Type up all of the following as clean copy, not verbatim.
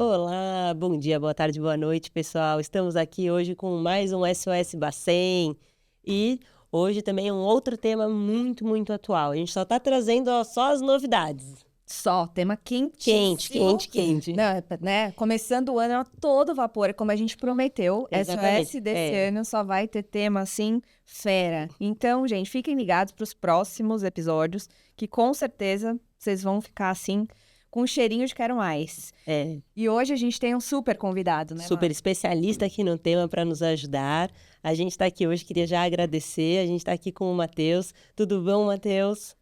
Olá, bom dia, boa tarde, boa noite, pessoal. Estamos aqui hoje com mais um SOS Bacen e hoje também um outro tema muito atual. A gente só tá trazendo só as novidades. Só, tema Quente, quentíssimo. quente, quente. Não, né? Começando o ano a todo vapor, como a gente prometeu. Exatamente, SOS desse ano só vai ter tema assim, fera. Então, gente, fiquem ligados para os próximos episódios, que com certeza vocês vão ficar assim, com um cheirinho de quero mais. É, E hoje a gente tem um super convidado, né, super Mar? especialista aqui no tema para nos ajudar. A gente está aqui hoje, queria já agradecer. A gente está aqui com o Matheus. Tudo bom, Matheus?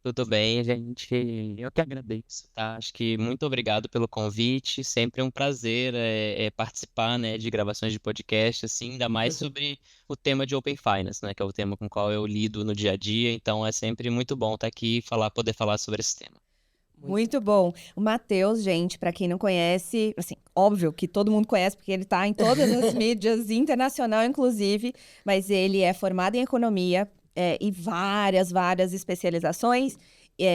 Tudo bem, gente? Eu que agradeço, tá? Acho que muito obrigado pelo convite. Sempre um prazer participar, né, de gravações de podcast, assim, ainda mais sobre o tema de Open Finance, né, que é o tema com o qual eu lido no dia a dia. Então é sempre muito bom estar aqui e poder falar sobre esse tema. Muito bom. O Matheus, gente, para quem não conhece, assim, óbvio que todo mundo conhece, porque ele está em todas as mídias, internacional inclusive, mas ele é formado em economia e várias especializações. E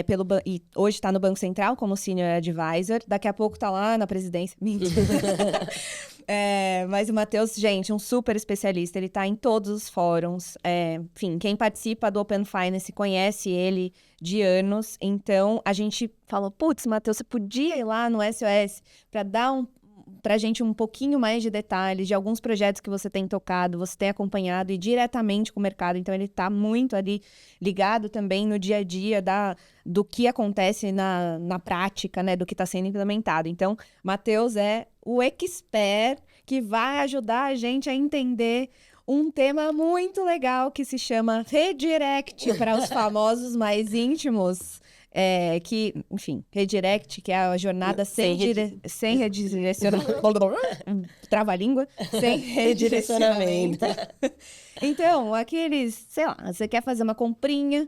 hoje está no Banco Central como Senior Advisor. Daqui a pouco está lá na presidência. Mentira. Mas o Matheus, gente, um super especialista. Ele está em todos os fóruns. Enfim, quem participa do Open Finance conhece ele de anos. Então, a gente falou, putz, Matheus, você podia ir lá no SOS para dar pra gente um pouquinho mais de detalhes de alguns projetos que você tem tocado, você tem acompanhado e diretamente com o mercado. Então, ele está muito ali ligado também no dia a dia do que acontece na prática, né, do que está sendo implementado. Então, Matheus é o expert que vai ajudar a gente a entender um tema muito legal que se chama Redirect para os famosos mais íntimos. Enfim, Redirect, que é a jornada sem redirecionamento. Trava-língua. Sem redirecionamento. Então, sei lá, você quer fazer uma comprinha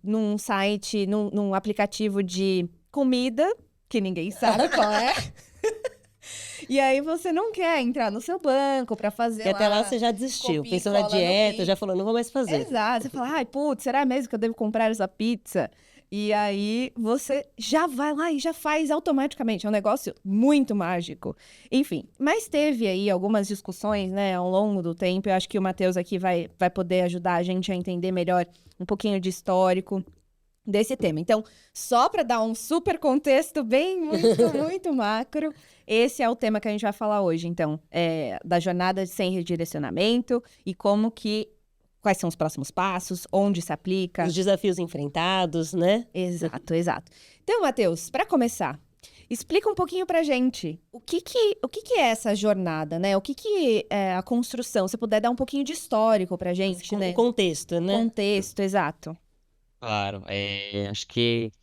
num site, num aplicativo de comida, que ninguém sabe qual é. E aí você não quer entrar no seu banco para fazer E até lá você já desistiu, copia e pensou na cola no dieta, Pix. já falou, não vou mais fazer. Exato. Você fala, ai, putz, será mesmo que eu devo comprar essa pizza? E aí você já vai lá e já faz automaticamente. É um negócio muito mágico. Enfim, mas teve aí algumas discussões, né, ao longo do tempo. Eu acho que o Matheus aqui vai poder ajudar a gente a entender melhor um pouquinho de histórico desse tema. Então, só para dar um super contexto bem, muito macro, esse é o tema que a gente vai falar hoje. Então, da jornada sem redirecionamento e quais são os próximos passos, onde se aplica. Os desafios enfrentados, né? Exato. Então, Matheus, para começar, explica um pouquinho pra gente o que é essa jornada, né? O que é a construção? Se puder dar um pouquinho de histórico pra gente, né? O contexto, né? Contexto, exato. Claro, acho que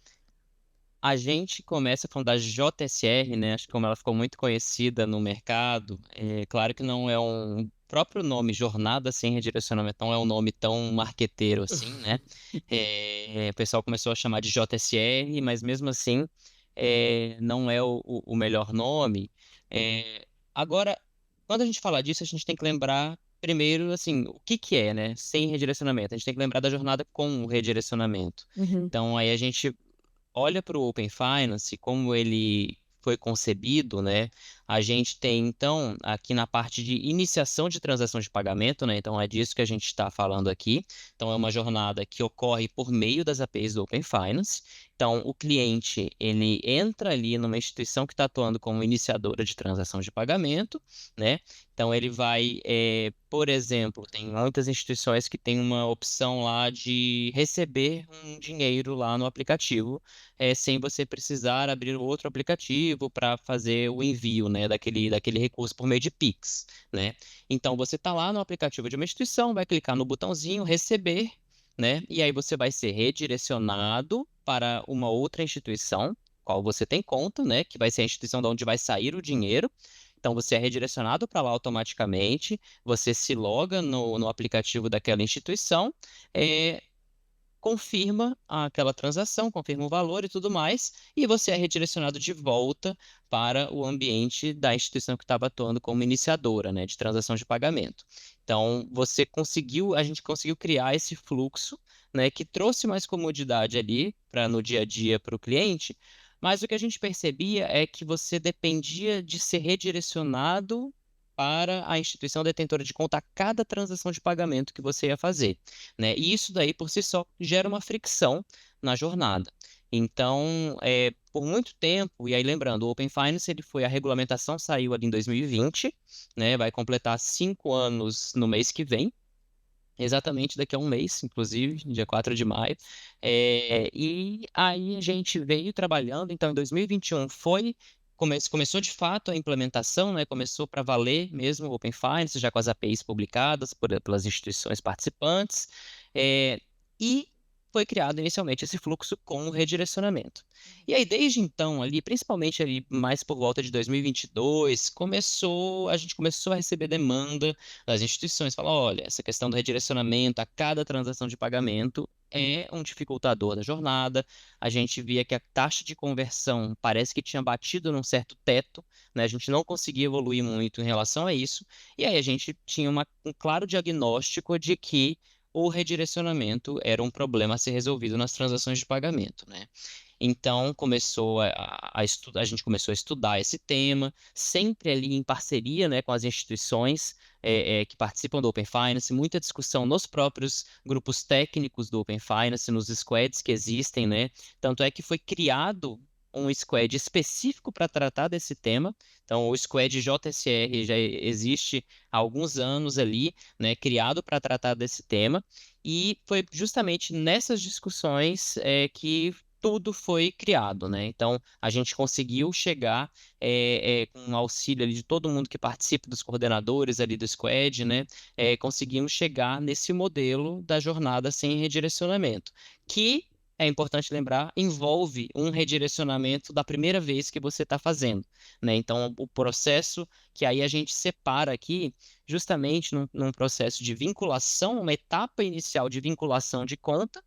a gente começa falando da JSR, né? Acho que como ela ficou muito conhecida no mercado, claro que não é um próprio nome, Jornada Sem Redirecionamento, não é um nome tão marqueteiro assim, né? O pessoal começou a chamar de JSR, mas mesmo assim não é o melhor nome. Agora, quando a gente fala disso, a gente tem que lembrar primeiro, assim, o que que é, né? Sem redirecionamento. A gente tem que lembrar da jornada com o redirecionamento. Uhum. Então, aí a gente olha para o Open Finance, como ele foi concebido, né? A gente tem, então, aqui na parte de iniciação de transação de pagamento, né? Então, é disso que a gente está falando aqui. Então, é uma jornada que ocorre por meio das APIs do Open Finance. Então, o cliente, ele entra ali numa instituição que está atuando como iniciadora de transação de pagamento, né? Então, ele vai, por exemplo, tem muitas instituições que têm uma opção lá de receber um dinheiro lá no aplicativo, sem você precisar abrir outro aplicativo para fazer o envio, né, daquele recurso por meio de Pix, né? Então, você está lá no aplicativo de uma instituição, vai clicar no botãozinho receber, né? E aí você vai ser redirecionado para uma outra instituição, qual você tem conta, né? Que vai ser a instituição de onde vai sair o dinheiro. Então, você é redirecionado para lá automaticamente, você se loga no aplicativo daquela instituição, confirma aquela transação, confirma o valor e tudo mais, e você é redirecionado de volta para o ambiente da instituição que estava atuando como iniciadora, né, de transação de pagamento. Então, a gente conseguiu criar esse fluxo, né, que trouxe mais comodidade ali para no dia a dia para o cliente, Mas o que a gente percebia é que você dependia de ser redirecionado para a instituição detentora de conta a cada transação de pagamento que você ia fazer, né? E isso daí, por si só, gera uma fricção na jornada. Então, por muito tempo, e aí lembrando, o Open Finance, a regulamentação saiu ali em 2020, né? Vai completar 5 anos no mês que vem, exatamente daqui a um mês, inclusive, dia 4 de maio. E aí a gente veio trabalhando, então em 2021 começou de fato a implementação, né? Começou para valer mesmo o Open Finance, já com as APIs publicadas pelas instituições participantes, e foi criado inicialmente esse fluxo com o redirecionamento. E aí, desde então, ali, principalmente ali mais por volta de 2022, a gente começou a receber demanda das instituições. Falar, olha, essa questão do redirecionamento a cada transação de pagamento é um dificultador da jornada. A gente via que a taxa de conversão parece que tinha batido num certo teto, né? A gente não conseguia evoluir muito em relação a isso. E aí a gente tinha um claro diagnóstico de que o redirecionamento era um problema a ser resolvido nas transações de pagamento, né? Então a gente começou a estudar esse tema, sempre ali em parceria, né, com as instituições que participam do Open Finance, muita discussão nos próprios grupos técnicos do Open Finance, nos squads que existem, né? Tanto é que foi criado um squad específico para tratar desse tema. Então, o squad JSR já existe há alguns anos ali, né, criado para tratar desse tema, e foi justamente nessas discussões que tudo foi criado, né? Então, a gente conseguiu chegar com o auxílio ali de todo mundo que participa, dos coordenadores ali do squad, né? Conseguimos chegar nesse modelo da jornada sem redirecionamento, que é importante lembrar, envolve um redirecionamento da primeira vez que você está fazendo, né? Então, o processo que aí a gente separa aqui, justamente num processo de vinculação, uma etapa inicial de vinculação de conta,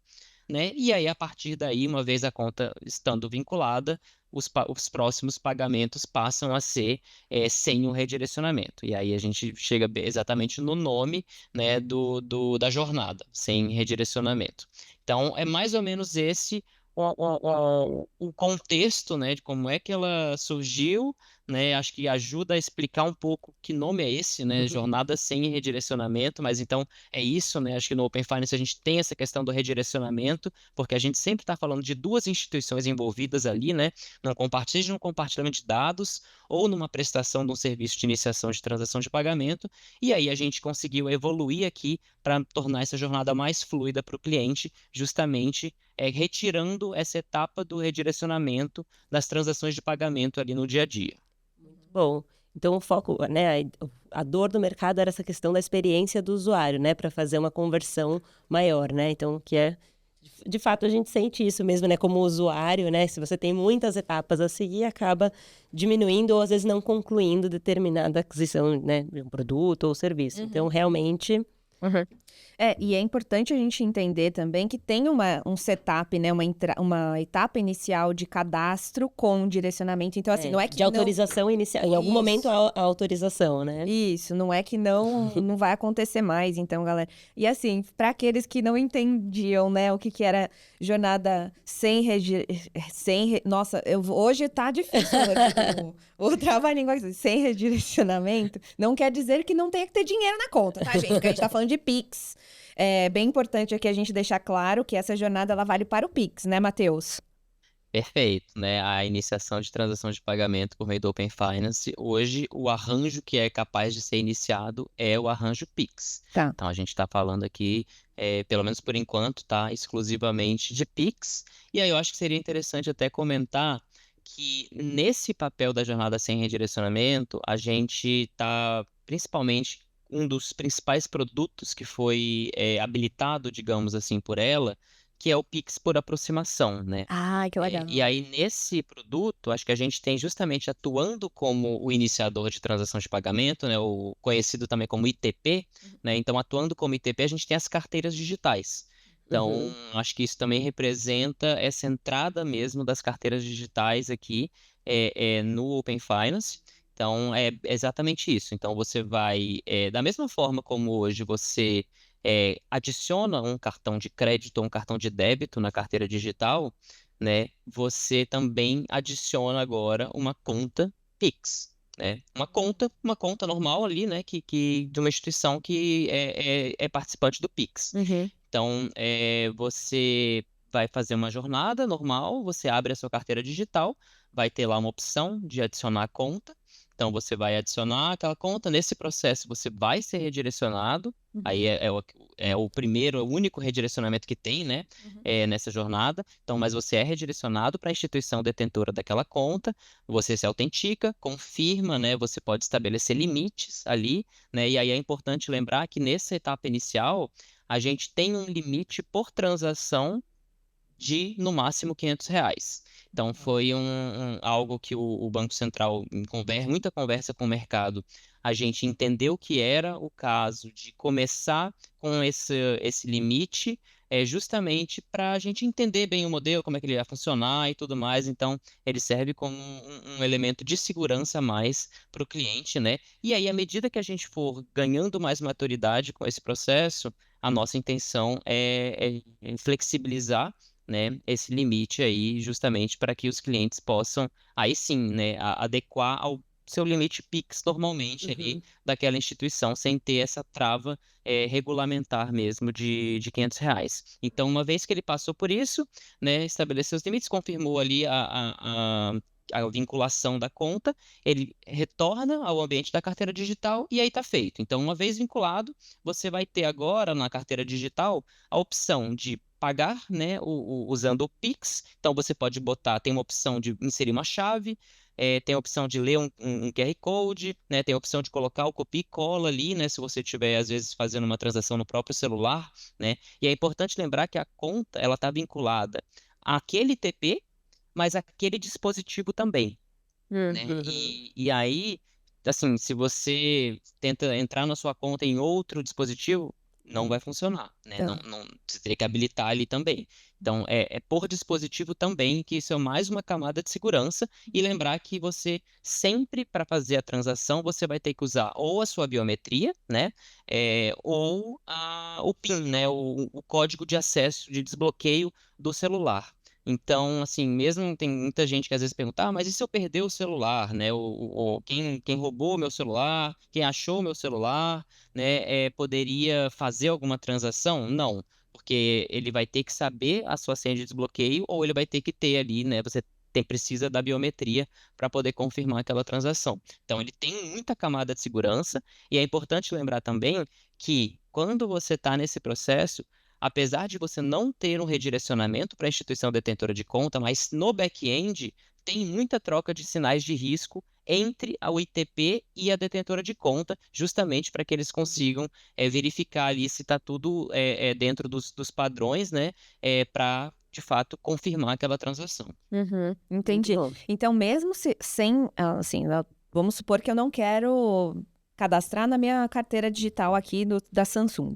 né? E aí, a partir daí, uma vez a conta estando vinculada, os próximos pagamentos passam a ser sem o redirecionamento. E aí a gente chega exatamente no nome, né, da jornada, sem redirecionamento. Então, é mais ou menos esse o contexto, né, de como é que ela surgiu, né? Acho que ajuda a explicar um pouco que nome é esse, né? Jornada sem redirecionamento, mas então é isso, né? Acho que no Open Finance a gente tem essa questão do redirecionamento, porque a gente sempre está falando de duas instituições envolvidas ali, né? Seja num compartilhamento de dados ou numa prestação de um serviço de iniciação de transação de pagamento, e aí a gente conseguiu evoluir aqui para tornar essa jornada mais fluida para o cliente, justamente retirando essa etapa do redirecionamento das transações de pagamento ali no dia a dia. Bom, então o foco, né, a dor do mercado era essa questão da experiência do usuário, né, para fazer uma conversão maior, né? Então, de fato a gente sente isso mesmo, né, como usuário, né? Se você tem muitas etapas a seguir, acaba diminuindo ou às vezes não concluindo determinada aquisição, né, de um produto ou serviço. Então, realmente. E é importante a gente entender também que tem um setup, né, uma etapa inicial de cadastro com direcionamento. Então, assim, não é que de autorização inicial, em algum momento a autorização, né? Isso, não é que não vai acontecer mais, então, galera. E assim, para aqueles que não entendiam, né, o que era jornada nossa, hoje tá difícil, né, o trava-língua aqui, sem redirecionamento, não quer dizer que não tenha que ter dinheiro na conta, tá, gente? Porque a gente tá falando de Pix. É bem importante aqui a gente deixar claro que essa jornada ela vale para o Pix, né, Matheus? Perfeito, né? A iniciação de transação de pagamento por meio do Open Finance, hoje o arranjo que é capaz de ser iniciado é o arranjo Pix. Tá. Então a gente está falando aqui, pelo menos por enquanto, tá? Exclusivamente de Pix. E aí eu acho que seria interessante até comentar que nesse papel da jornada sem redirecionamento, a gente está principalmente um dos principais produtos que foi habilitado, digamos assim, por ela, que é o Pix por aproximação, né? Ah, que legal. E aí, nesse produto, acho que a gente tem justamente atuando como o iniciador de transação de pagamento, né? O conhecido também como ITP, né? Então, atuando como ITP, a gente tem as carteiras digitais. Então, acho que isso também representa essa entrada mesmo das carteiras digitais aqui no Open Finance. Então, é exatamente isso. Então, você vai, da mesma forma como hoje você adiciona um cartão de crédito ou um cartão de débito na carteira digital, né, você também adiciona agora uma conta Pix, né? Uma conta normal ali, né, de uma instituição que é participante do Pix. Uhum. Então, você vai fazer uma jornada normal, você abre a sua carteira digital, vai ter lá uma opção de adicionar conta. Então, você vai adicionar aquela conta. Nesse processo, você vai ser redirecionado. Aí é o primeiro, é o único redirecionamento que tem, né, nessa jornada. Então, mas você é redirecionado para a instituição detentora daquela conta. Você se autentica, confirma, né? Você pode estabelecer limites ali, né? E aí é importante lembrar que nessa etapa inicial a gente tem um limite por transação de, no máximo, R$ 500. Então, foi algo que o Banco Central, em muita conversa com o mercado, a gente entendeu que era o caso de começar com esse limite, justamente para a gente entender bem o modelo, como é que ele vai funcionar e tudo mais. Então, ele serve como um elemento de segurança a mais para o cliente, né? E aí, à medida que a gente for ganhando mais maturidade com esse processo, a nossa intenção é flexibilizar, né, esse limite aí, justamente para que os clientes possam, aí sim, né, adequar ao seu limite Pix normalmente ali daquela instituição, sem ter essa trava regulamentar mesmo de R$ 500. Então, uma vez que ele passou por isso, né, estabeleceu os limites, confirmou ali a vinculação da conta, ele retorna ao ambiente da carteira digital e aí está feito. Então, uma vez vinculado, você vai ter agora na carteira digital a opção de pagar, né, usando o Pix. Então, você pode botar, tem uma opção de inserir uma chave, tem a opção de ler um QR Code, né, tem a opção de colocar o copia e cola ali, né, se você estiver, às vezes, fazendo uma transação no próprio celular, né. E é importante lembrar que a conta, ela está vinculada àquele TP, mas àquele dispositivo também, né? E aí, assim, se você tenta entrar na sua conta em outro dispositivo, não vai funcionar, né? Tá. Você teria que habilitar ali também. Então, é por dispositivo também, que isso é mais uma camada de segurança. E lembrar que você sempre, para fazer a transação, você vai ter que usar ou a sua biometria, né? Ou o PIN, né? O código de acesso, de desbloqueio do celular. Então, assim, mesmo tem muita gente que às vezes pergunta, mas e se eu perder o celular, né? Quem roubou meu celular, quem achou meu celular, né? Poderia fazer alguma transação? Não, porque ele vai ter que saber a sua senha de desbloqueio ou ele vai ter que ter ali, né? Você precisa da biometria para poder confirmar aquela transação. Então, ele tem muita camada de segurança e é importante lembrar também que quando você está nesse processo, apesar de você não ter um redirecionamento para a instituição detentora de conta, mas no back-end tem muita troca de sinais de risco entre o ITP e a detentora de conta, justamente para que eles consigam verificar ali se está tudo dentro dos padrões, né, para, de fato, confirmar aquela transação. Entendi. Bom. Então, mesmo sem, assim, vamos supor que eu não quero cadastrar na minha carteira digital aqui da Samsung,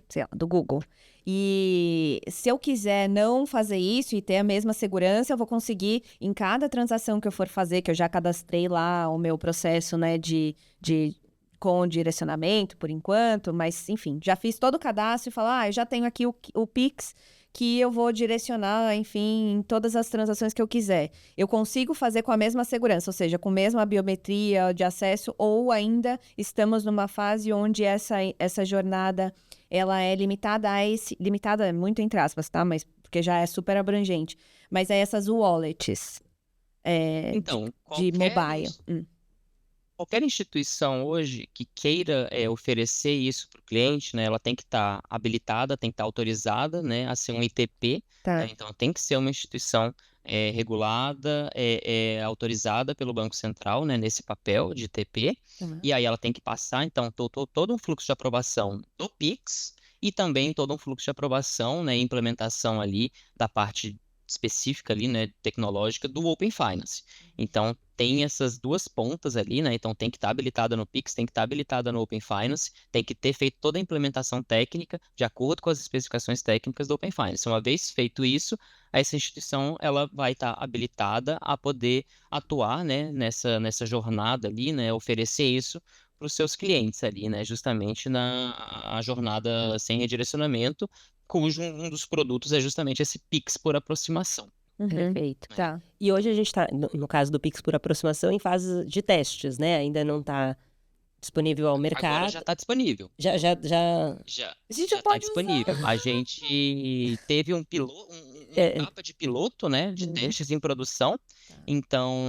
sei lá, do Google. E se eu quiser não fazer isso e ter a mesma segurança, eu vou conseguir, em cada transação que eu for fazer, que eu já cadastrei lá o meu processo, né, com direcionamento, por enquanto, mas, enfim, já fiz todo o cadastro e falo, eu já tenho aqui o Pix, que eu vou direcionar, enfim, em todas as transações que eu quiser. Eu consigo fazer com a mesma segurança, ou seja, com a mesma biometria de acesso, ou ainda estamos numa fase onde essa jornada, ela é limitada limitada muito entre aspas, tá? Mas porque já é super abrangente. Mas é essas wallets Então, de mobile. Qualquer instituição hoje que queira oferecer isso para o cliente, né, ela tem que estar habilitada, tem que estar autorizada, né, a ser um ITP, Tá. né, então tem que ser uma instituição regulada, autorizada pelo Banco Central, né, nesse papel de ITP, e aí ela tem que passar, então, todo um fluxo de aprovação do Pix e também todo um fluxo de aprovação, né, implementação ali da parte específica ali, né, tecnológica do Open Finance. Então, tem essas duas pontas ali, né? Então, tem que estar habilitada no Pix, tem que estar habilitada no Open Finance, tem que ter feito toda a implementação técnica de acordo com as especificações técnicas do Open Finance. Uma vez feito isso, essa instituição ela vai estar habilitada a poder atuar, né, nessa jornada ali, né? Oferecer isso para os seus clientes ali, né? Justamente a jornada sem redirecionamento, cujo um dos produtos é justamente esse Pix por aproximação. Perfeito. Tá. E hoje a gente está, no caso do Pix por aproximação, em fase de testes, né? Ainda não está disponível ao Agora mercado. já está disponível. Já. Já, A gente já já está pode usar. disponível. A gente teve uma etapa de piloto, né, de testes em produção. Então,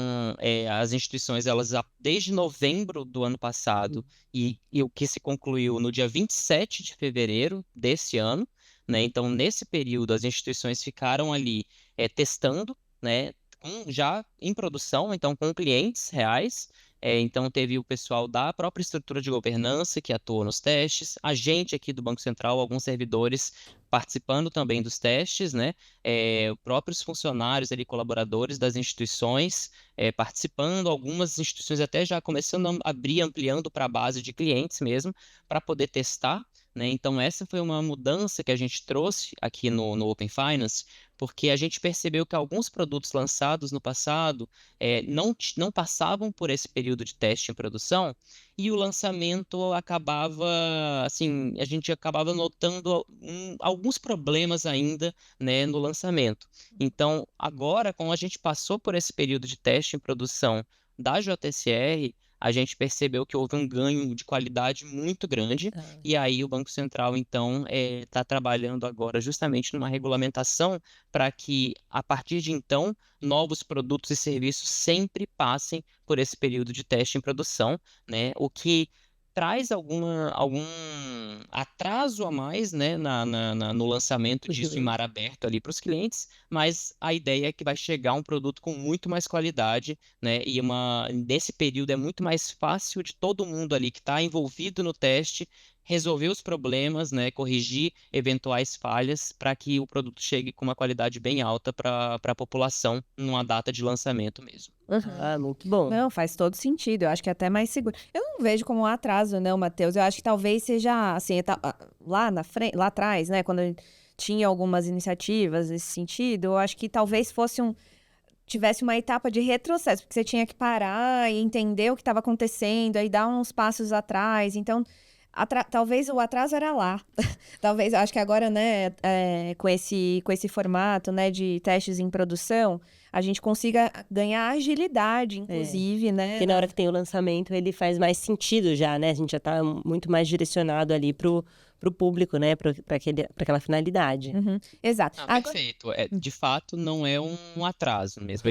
as instituições, elas desde novembro do ano passado, e o que se concluiu no dia 27 de fevereiro desse ano, né? Então, nesse período, as instituições ficaram ali testando, né, já em produção, então com clientes reais. Então, teve o pessoal da própria estrutura de governança que atuou nos testes, a gente aqui do Banco Central, alguns servidores participando também dos testes, né? Próprios funcionários ali, colaboradores das instituições participando, algumas instituições até já começando a abrir, ampliando para a base de clientes mesmo, para poder testar, né? Então, essa foi uma mudança que a gente trouxe aqui no Open Finance, porque a gente percebeu que alguns produtos lançados no passado não passavam por esse período de teste em produção, e o lançamento acabava, assim, a gente acabava notando alguns problemas ainda, né, no lançamento. Então, agora, como a gente passou por esse período de teste em produção da JSR, a gente percebeu que houve um ganho de qualidade muito grande, e aí o Banco Central, então, está trabalhando agora justamente numa regulamentação para que, a partir de então, novos produtos e serviços sempre passem por esse período de teste em produção, né? O que traz algum atraso a mais, né, no lançamento disso em mar aberto ali para os clientes, mas a ideia é que vai chegar um produto com muito mais qualidade, né, e nesse período é muito mais fácil de todo mundo ali que está envolvido no teste resolver os problemas, né, corrigir eventuais falhas para que o produto chegue com uma qualidade bem alta para a população numa data de lançamento mesmo. Muito bom. Não, faz todo sentido. Eu acho que é até mais seguro. Eu não vejo como um atraso, não, Matheus. Eu acho que talvez seja, assim, lá na frente, lá atrás, né, quando tinha algumas iniciativas nesse sentido, eu acho que talvez tivesse uma etapa de retrocesso, porque você tinha que parar e entender o que estava acontecendo, aí dar uns passos atrás. Então, talvez o atraso era lá. Talvez, acho que agora, né, com esse formato, né, de testes em produção, a gente consiga ganhar agilidade, inclusive, né? Porque na hora que tem o lançamento, ele faz mais sentido já, né? A gente já tá muito mais direcionado ali pro público, né? Pra aquela finalidade. Exato. Perfeito. De fato, não é um atraso mesmo.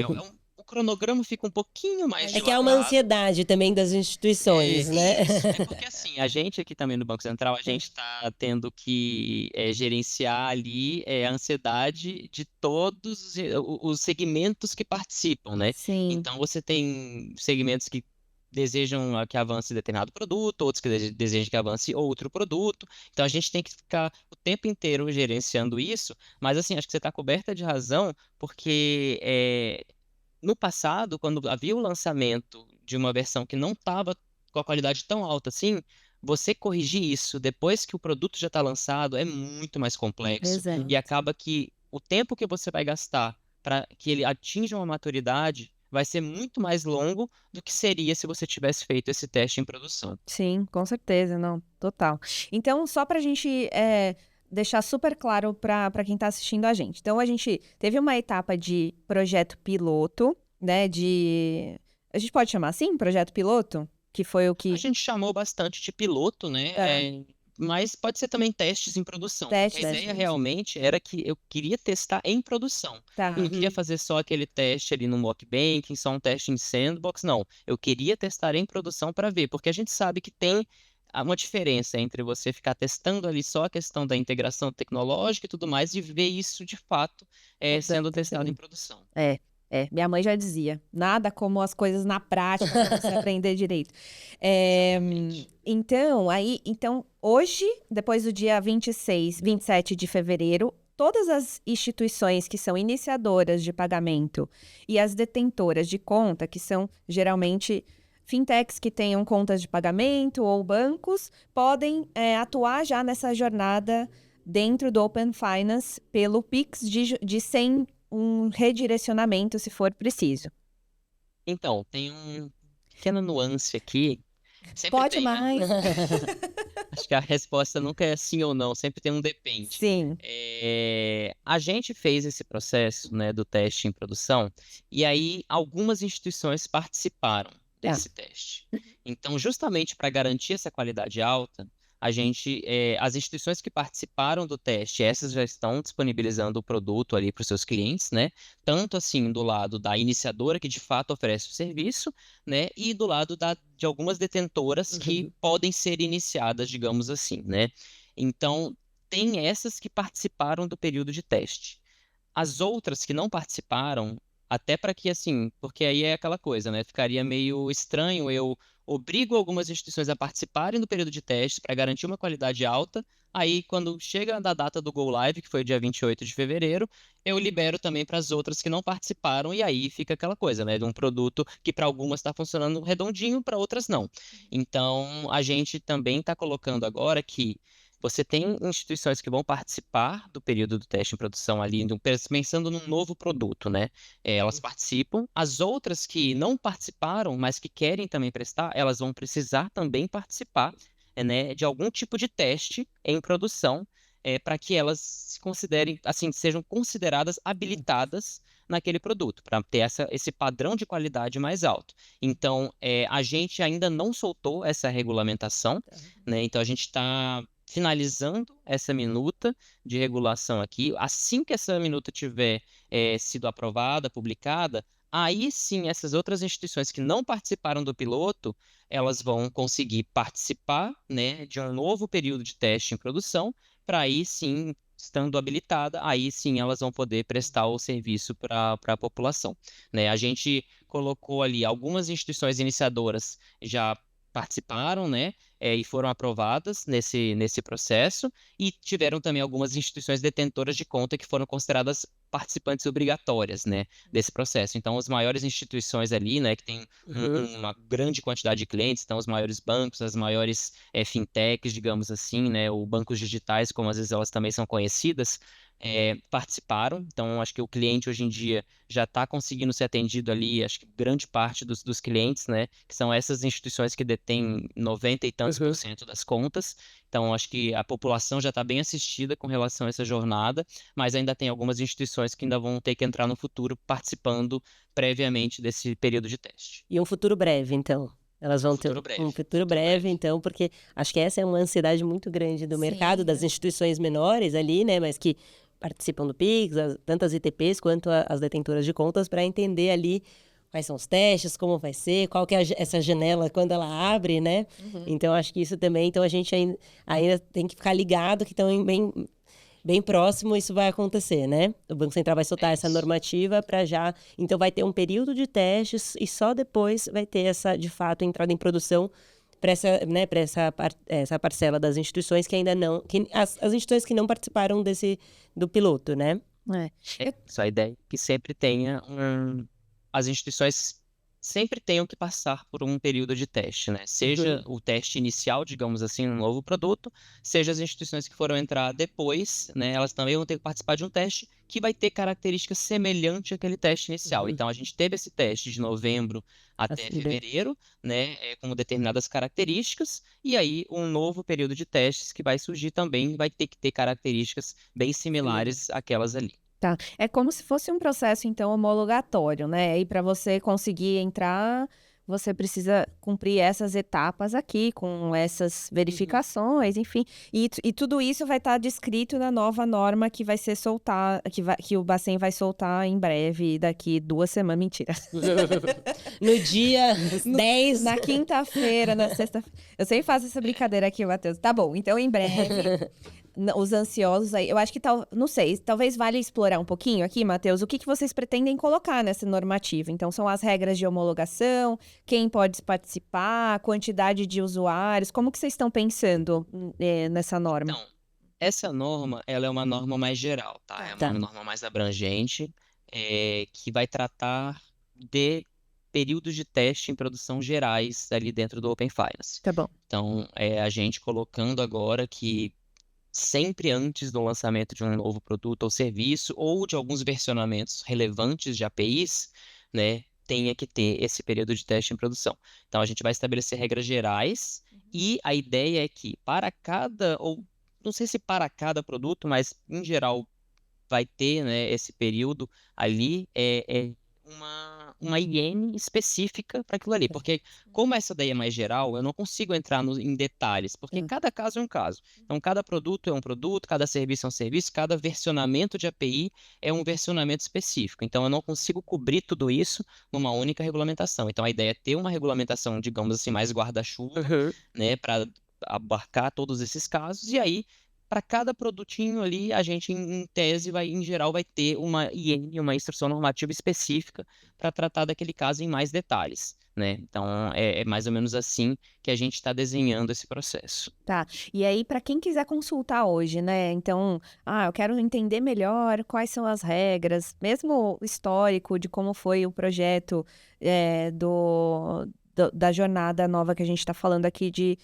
O cronograma fica um pouquinho mais que há uma ansiedade também das instituições, né? Isso. Porque assim, a gente aqui também no Banco Central, a gente está tendo que gerenciar ali a ansiedade de todos os segmentos que participam, né? Sim. Então, você tem segmentos que desejam que avance determinado produto, outros que desejam que avance outro produto. Então, a gente tem que ficar o tempo inteiro gerenciando isso. Mas, assim, acho que você está coberta de razão, porque no passado, quando havia o lançamento de uma versão que não estava com a qualidade tão alta assim, você corrigir isso depois que o produto já está lançado é muito mais complexo. Exato. E acaba que o tempo que você vai gastar para que ele atinja uma maturidade vai ser muito mais longo do que seria se você tivesse feito esse teste em produção. Sim, com certeza, não, total. Então, só para a gente deixar super claro para quem está assistindo a gente. Então, a gente teve uma etapa de projeto piloto, né, a gente pode chamar assim, projeto piloto? Que foi o que... A gente chamou bastante de piloto, né? Mas pode ser também testes em produção. Testes. A ideia realmente era que eu queria testar em produção. Tá. Eu não queria fazer só aquele teste ali no mock banking, só um teste em sandbox, não. Eu queria testar em produção para ver, porque a gente sabe que tem uma diferença entre você ficar testando ali só a questão da integração tecnológica e tudo mais, e ver isso de fato sendo testado em produção. Minha mãe já dizia, nada como as coisas na prática para você aprender direito. Então, hoje, depois do dia 27 de fevereiro, todas as instituições que são iniciadoras de pagamento e as detentoras de conta, que são geralmente fintechs que tenham contas de pagamento ou bancos, podem atuar já nessa jornada dentro do Open Finance pelo Pix sem um redirecionamento, se for preciso. Então, tem uma pequena nuance aqui. Pode mais. Acho que a resposta nunca é sim ou não, sempre tem um depende. Sim. A gente fez esse processo, né, do teste em produção, e aí algumas instituições participaram Tá. desse teste. Então, justamente para garantir essa qualidade alta, as instituições que participaram do teste, essas já estão disponibilizando o produto ali para os seus clientes, né? Tanto assim do lado da iniciadora que de fato oferece o serviço, né? E do lado de algumas detentoras que podem ser iniciadas, digamos assim, né? Então, tem essas que participaram do período de teste. As outras que não participaram, até para que, assim, porque aí é aquela coisa, né? Ficaria meio estranho eu obrigo algumas instituições a participarem do período de teste para garantir uma qualidade alta. Aí, quando chega da data do Go Live, que foi o dia 28 de fevereiro, eu libero também para as outras que não participaram, e aí fica aquela coisa, né? De um produto que para algumas está funcionando redondinho, para outras não. Então, a gente também está colocando agora que você tem instituições que vão participar do período do teste em produção ali, pensando num novo produto, né? Elas participam. As outras que não participaram, mas que querem também prestar, elas vão precisar também participar, né, de algum tipo de teste em produção, para que elas se considerem, assim, sejam consideradas habilitadas naquele produto, para ter esse padrão de qualidade mais alto. Então, a gente ainda não soltou essa regulamentação, né? Então, a gente está finalizando essa minuta de regulação aqui. Assim que essa minuta tiver sido aprovada, publicada, aí sim essas outras instituições que não participaram do piloto, elas vão conseguir participar, né, de um novo período de teste em produção, para aí sim, estando habilitada, aí sim elas vão poder prestar o serviço para a população, né? A gente colocou ali algumas instituições iniciadoras já participaram, né? E foram aprovadas nesse processo, e tiveram também algumas instituições detentoras de conta que foram consideradas participantes obrigatórias, né, desse processo. Então, as maiores instituições ali, né, que tem uma grande quantidade de clientes, então os maiores bancos, as maiores fintechs, digamos assim, né, ou bancos digitais, como às vezes elas também são conhecidas, participaram. Então, acho que o cliente hoje em dia já está conseguindo ser atendido ali, acho que grande parte dos clientes, né, que são essas instituições que detêm 90 e tantos por cento das contas. Então, acho que a população já está bem assistida com relação a essa jornada, mas ainda tem algumas instituições que ainda vão ter que entrar no futuro participando previamente desse período de teste. E um futuro breve, então. Elas vão ter um futuro breve, então, porque acho que essa é uma ansiedade muito grande do mercado, das instituições menores ali, né, mas que participam do Pix, tanto as ITPs quanto as detentoras de contas, para entender ali quais são os testes, como vai ser, qual que é essa janela quando ela abre, né? Então, acho que isso também, então a gente ainda tem que ficar ligado que estão bem próximo isso vai acontecer, né? O Banco Central vai soltar essa normativa para já... Então, vai ter um período de testes e só depois vai ter essa, de fato, entrada em produção para essa parcela das instituições que ainda não... As instituições que não participaram do piloto, né? Essa a ideia que sempre tenha as instituições sempre tenham que passar por um período de teste, né? Seja o teste inicial, digamos assim, no novo produto, seja as instituições que foram entrar depois, né? Elas também vão ter que participar de um teste que vai ter características semelhantes àquele teste inicial. Então, a gente teve esse teste de novembro até fevereiro, né? Com determinadas características, e aí um novo período de testes que vai surgir também vai ter que ter características bem similares àquelas ali. Tá. É como se fosse um processo, então, homologatório, né? E para você conseguir entrar, você precisa cumprir essas etapas aqui, com essas verificações, enfim. E tudo isso vai estar descrito na nova norma que vai ser soltada, que o Bacen vai soltar em breve, daqui 2 semanas. Mentira. No dia 10. Na quinta-feira, na sexta-feira. Eu sempre faço essa brincadeira aqui, Matheus. Tá bom, então em breve... Os ansiosos aí, eu acho que não sei, talvez valha explorar um pouquinho aqui, Matheus, o que vocês pretendem colocar nessa normativa. Então, são as regras de homologação, quem pode participar, quantidade de usuários, como que vocês estão pensando nessa norma? Então, essa norma, ela é uma norma mais geral, tá? É uma norma mais abrangente, que vai tratar de períodos de teste em produção gerais ali dentro do Open Finance. Tá bom. Então, a gente colocando agora que sempre antes do lançamento de um novo produto ou serviço, ou de alguns versionamentos relevantes de APIs, né, tenha que ter esse período de teste em produção. Então, a gente vai estabelecer regras gerais e a ideia é que para cada, ou não sei se para cada produto, mas em geral vai ter, né, esse período ali, uma higiene específica para aquilo ali. Porque, como essa daí é mais geral, eu não consigo entrar em detalhes, porque cada caso é um caso. Então, cada produto é um produto, cada serviço é um serviço, cada versionamento de API é um versionamento específico. Então, eu não consigo cobrir tudo isso numa única regulamentação. Então, a ideia é ter uma regulamentação, digamos assim, mais guarda-chuva, né, para abarcar todos esses casos, e aí para cada produtinho ali, a gente, em tese, em geral, vai ter uma IN, uma instrução normativa específica para tratar daquele caso em mais detalhes, né? Então, é mais ou menos assim que a gente está desenhando esse processo. Tá. E aí, para quem quiser consultar hoje, né? Então, eu quero entender melhor quais são as regras, mesmo o histórico de como foi o projeto da jornada nova que a gente está falando aqui de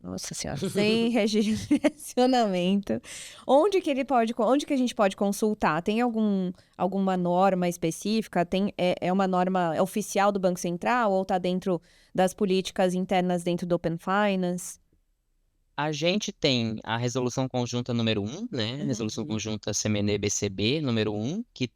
Nossa Senhora, sem redirecionamento. Onde que a gente pode consultar? Tem alguma norma específica? É uma norma oficial do Banco Central ou está dentro das políticas internas dentro do Open Finance? A gente tem a resolução conjunta número 1, né? Resolução conjunta CMN-BCB número 1, que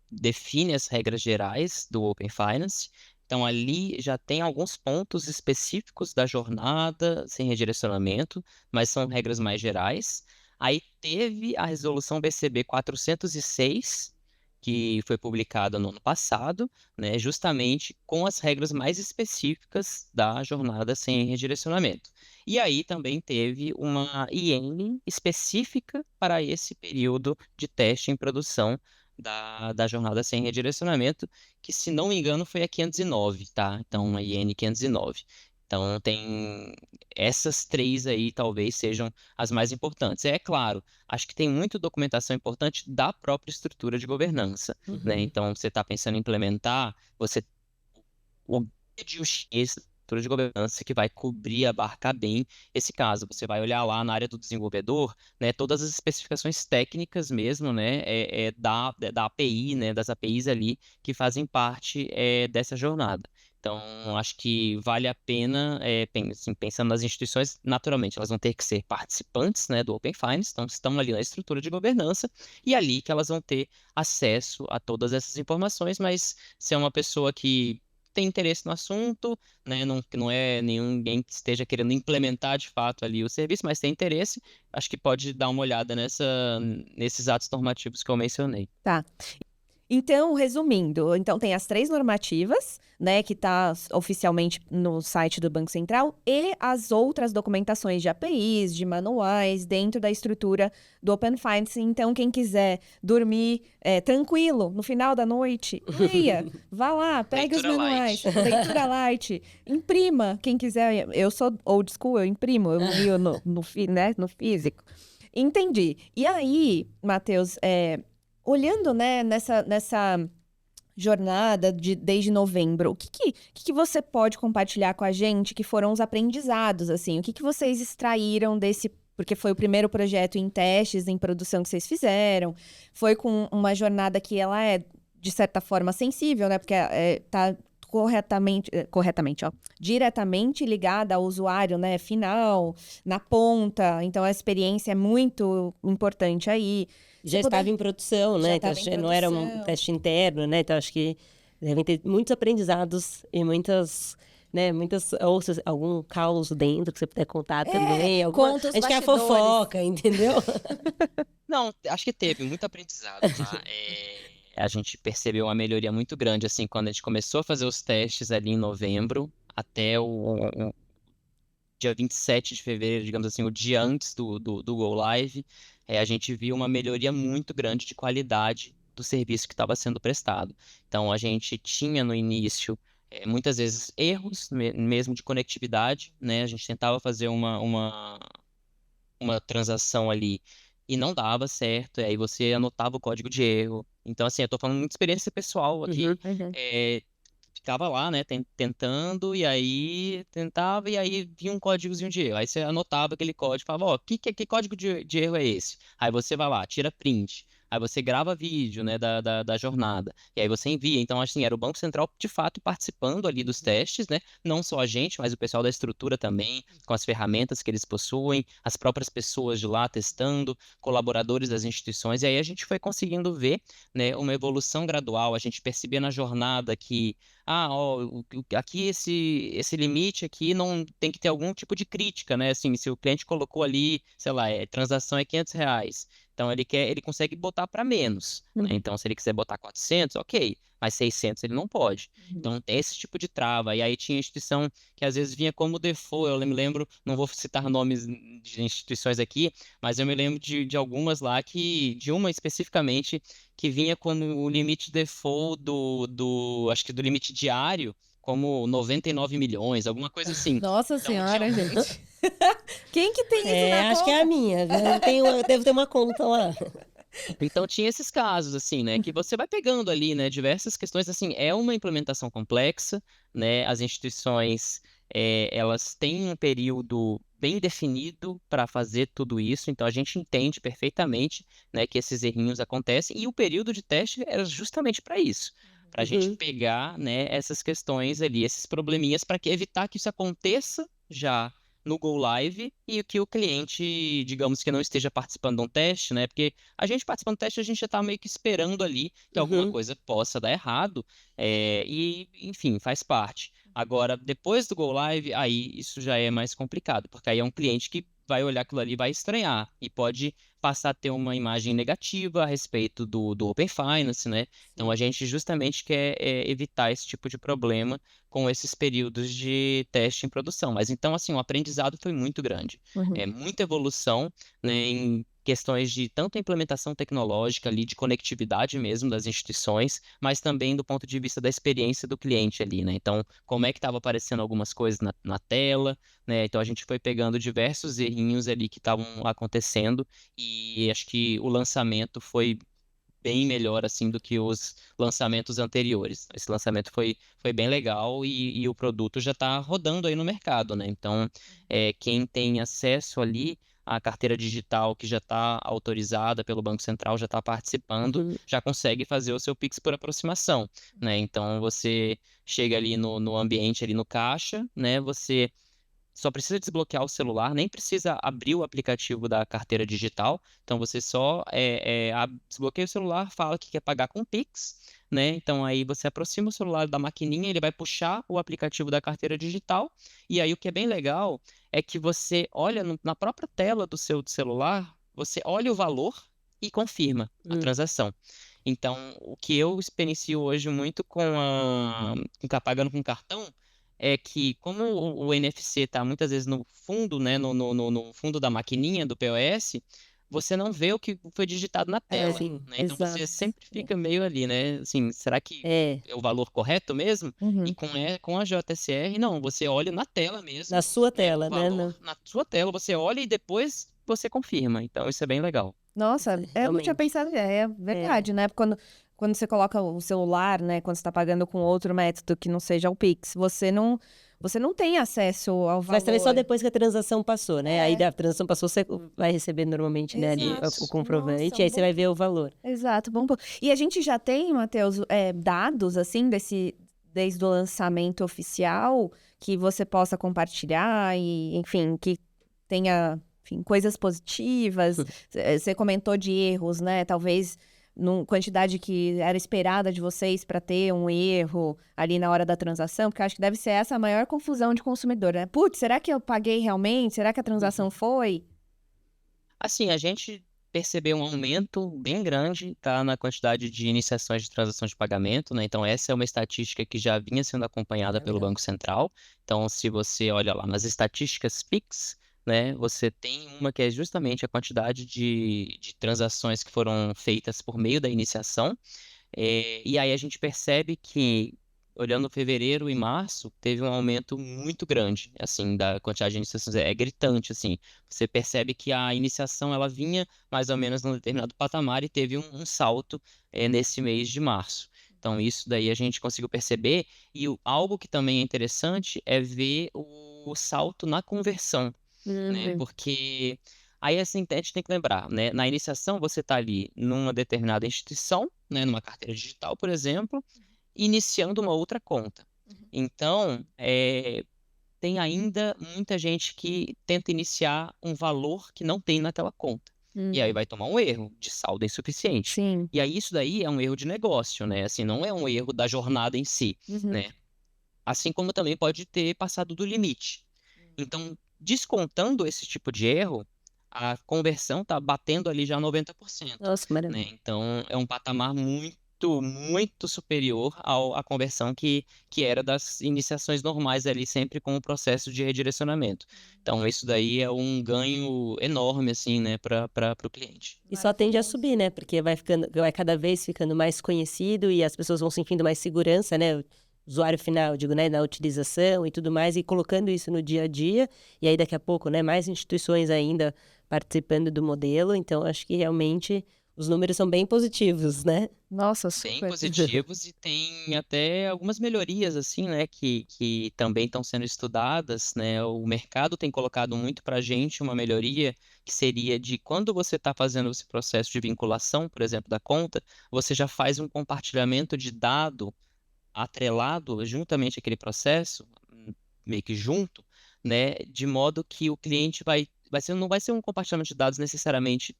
define as regras gerais do Open Finance. Então, ali já tem alguns pontos específicos da jornada sem redirecionamento, mas são regras mais gerais. Aí teve a resolução BCB 406, que foi publicada no ano passado, né, justamente com as regras mais específicas da jornada sem redirecionamento. E aí também teve uma IN específica para esse período de teste em produção da jornada sem redirecionamento, que, se não me engano, foi a 509, tá? Então, a IN 509. Então, tem essas três aí, talvez sejam as mais importantes. É claro, acho que tem muita documentação importante da própria estrutura de governança, né? Então, você está pensando em implementar, o GUI da estrutura de governança que vai cobrir, abarcar bem esse caso. Você vai olhar lá na área do desenvolvedor, né, todas as especificações técnicas mesmo, né, da API, né, das APIs ali que fazem parte dessa jornada. Então, acho que vale a pena, assim, pensando nas instituições, naturalmente, elas vão ter que ser participantes, né, do Open Finance, então estão ali na estrutura de governança, e ali que elas vão ter acesso a todas essas informações, mas se é uma pessoa que tem interesse no assunto, né, que não é ninguém que esteja querendo implementar de fato ali o serviço, mas tem interesse, acho que pode dar uma olhada nesses atos normativos que eu mencionei. Tá. Então, resumindo, tem as 3 normativas, né, que tá oficialmente no site do Banco Central, e as outras documentações de APIs, de manuais, dentro da estrutura do Open Finance. Então, quem quiser dormir tranquilo no final da noite, leia, vá lá, pegue os manuais, leitura light, imprima, quem quiser. Eu sou old school, eu imprimo, eu leio no físico. Entendi. E aí, Matheus, olhando, né, nessa jornada desde novembro, o que você pode compartilhar com a gente que foram os aprendizados, assim? O que vocês extraíram desse... Porque foi o primeiro projeto em testes, em produção que vocês fizeram. Foi com uma jornada que ela é, de certa forma, sensível, né? Porque tá diretamente ligada ao usuário, né, final, na ponta. Então, a experiência é muito importante aí. Já estava em produção, né? Então, não era um teste interno, né? Então, acho que devem ter muitos aprendizados e ou algum caos dentro que você puder contar também. A gente quer fofoca, entendeu? Não, acho que teve muito aprendizado, tá? A gente percebeu uma melhoria muito grande, assim, quando a gente começou a fazer os testes ali em novembro, até o dia 27 de fevereiro, digamos assim, o dia antes do Go Live, a gente viu uma melhoria muito grande de qualidade do serviço que estava sendo prestado. Então, a gente tinha no início, muitas vezes, erros mesmo de conectividade, né? A gente tentava fazer uma transação ali e não dava certo, aí você anotava o código de erro. Então, assim, eu tô falando muito de experiência pessoal aqui. Ficava lá, né, tentando, e aí tentava, e aí vinha um códigozinho de erro. Aí você anotava aquele código, falava, ó, que código de erro é esse? Aí você vai lá, tira print. Aí você grava vídeo, né, da jornada, e aí você envia. Então, assim, era o Banco Central, de fato, participando ali dos testes, né? Não só a gente, mas o pessoal da estrutura também, com as ferramentas que eles possuem, as próprias pessoas de lá testando, colaboradores das instituições, e aí a gente foi conseguindo ver, né, uma evolução gradual. A gente percebia na jornada que ó, aqui esse limite aqui não tem que ter algum tipo de crítica, né? Assim, se o cliente colocou ali, sei lá, transação é R$ 500, então ele consegue botar para menos, né? Então, se ele quiser botar 400, ok, mas 600 ele não pode. Então, tem esse tipo de trava. E aí tinha instituição que às vezes vinha como default. Eu me lembro, não vou citar nomes de instituições aqui, mas eu me lembro de algumas lá de uma especificamente que vinha como o limite default acho que do limite diário, como 99 milhões, alguma coisa assim. Nossa Então, senhora, gente. Quem que tem isso na Acho que é a conta? minha, viu? Devo ter uma conta lá. Então tinha esses casos, assim, né, que você vai pegando ali, né, diversas questões, assim, é uma implementação complexa, né, as instituições, elas têm um período bem definido para fazer tudo isso, então a gente entende perfeitamente, né, que esses errinhos acontecem, e o período de teste era justamente para isso, para a gente pegar, né, essas questões ali, esses probleminhas, para evitar que isso aconteça já no Go Live e que o cliente, digamos que não esteja participando de um teste, né? Porque a gente participando do teste, a gente já está meio que esperando ali que alguma coisa possa dar errado, e, enfim, faz parte. Agora, depois do Go Live, aí isso já é mais complicado, porque aí é um cliente que vai olhar aquilo ali e vai estranhar, e pode passar a ter uma imagem negativa a respeito do Open Finance, né? Então, a gente justamente quer evitar esse tipo de problema com esses períodos de teste em produção. Mas então, assim, o aprendizado foi muito grande. É muita evolução, né, em questões de tanto implementação tecnológica ali, de conectividade mesmo das instituições, mas também do ponto de vista da experiência do cliente ali, né? Então, como é que estava aparecendo algumas coisas na tela, né? Então, a gente foi pegando diversos errinhos ali que estavam acontecendo e acho que o lançamento foi bem melhor assim do que os lançamentos anteriores. Esse lançamento foi bem legal e o produto já está rodando aí no mercado, né? Então, quem tem acesso ali à carteira digital que já está autorizada pelo Banco Central, já está participando, já consegue fazer o seu Pix por aproximação, né? Então, você chega ali no ambiente, ali no caixa, né? Você só precisa desbloquear o celular, nem precisa abrir o aplicativo da carteira digital. Então você só desbloqueia o celular, fala que quer pagar com Pix, né? Então aí você aproxima o celular da maquininha, ele vai puxar o aplicativo da carteira digital. E aí o que é bem legal é que você olha na própria tela do seu celular, você olha o valor e confirma a transação. Então, o que eu experiencio hoje muito pagando com cartão é que, como o NFC está muitas vezes no fundo, né, no fundo da maquininha do POS, você não vê o que foi digitado na tela, Sim, né? Então você exato. sempre fica meio ali, né? Assim, será que É, é o valor correto mesmo? E com a JSR, não, você olha na tela mesmo, na sua né, o tela, né? valor na sua tela, você olha e depois você confirma. Então isso é bem legal. Nossa, eu não tinha Realmente. pensado, é verdade, né? Quando você coloca o celular, né? Quando você está pagando com outro método que não seja o Pix, você não tem acesso ao valor. Mas também só depois que a transação passou, né? Aí a transação passou, você vai receber normalmente, né, ali Exato. o comprovante, Nossa, e aí você bom vai ver o valor. Exato, bom ponto. E a gente já tem, Matheus, dados, assim, desde o lançamento oficial, que você possa compartilhar e, enfim, que tenha, enfim, coisas positivas. Você comentou de erros, né? Talvez quantidade que era esperada de vocês para ter um erro ali na hora da transação, porque eu acho que deve ser essa a maior confusão de consumidor, né? Putz, será que eu paguei realmente? Será que a transação foi? Assim, a gente percebeu um aumento bem grande, tá, na quantidade de iniciações de transação de pagamento, né? Então, essa é uma estatística que já vinha sendo acompanhada pelo Legal. Banco Central. Então, se você olha lá nas estatísticas Pix, né, você tem uma que é justamente a quantidade de transações que foram feitas por meio da iniciação. E aí a gente percebe que, olhando fevereiro e março, teve um aumento muito grande, assim, da quantidade de iniciações. É gritante, assim. Você percebe que a iniciação, ela vinha mais ou menos num determinado patamar e teve um salto, nesse mês de março. Então, isso daí a gente conseguiu perceber. E algo que também é interessante é ver o salto na conversão, né? Porque Aí, assim, a gente tem que lembrar, né? Na iniciação, você está ali numa determinada instituição, né? Numa carteira digital, por exemplo, iniciando uma outra conta. Então, tem ainda muita gente que tenta iniciar um valor que não tem naquela conta. E aí vai tomar um erro de saldo insuficiente. Sim. E aí isso daí é um erro de negócio, né? Assim, não é um erro da jornada em si, né? Assim como também pode ter passado do limite. Então, descontando esse tipo de erro, a conversão está batendo ali já 90%, Nossa, que maravilha. né? Então, é um patamar muito superior à conversão que era das iniciações normais ali, sempre com o processo de redirecionamento. Então, isso daí é um ganho enorme, assim, né, para o cliente. E só tende a subir, né? Porque vai cada vez ficando mais conhecido e as pessoas vão sentindo mais segurança, né? O usuário final, digo, né? Na utilização e tudo mais, e colocando isso no dia a dia. E aí, daqui a pouco, né? Mais instituições ainda participando do modelo. Então, acho que realmente os números são bem positivos, né? Nossa, Bem super. positivos e tem até algumas melhorias, assim, né, que também estão sendo estudadas, né? O mercado tem colocado muito para a gente uma melhoria que seria de quando você está fazendo esse processo de vinculação, por exemplo, da conta, você já faz um compartilhamento de dado atrelado juntamente àquele processo, meio que junto, né? De modo que o cliente não vai ser um compartilhamento de dados necessariamente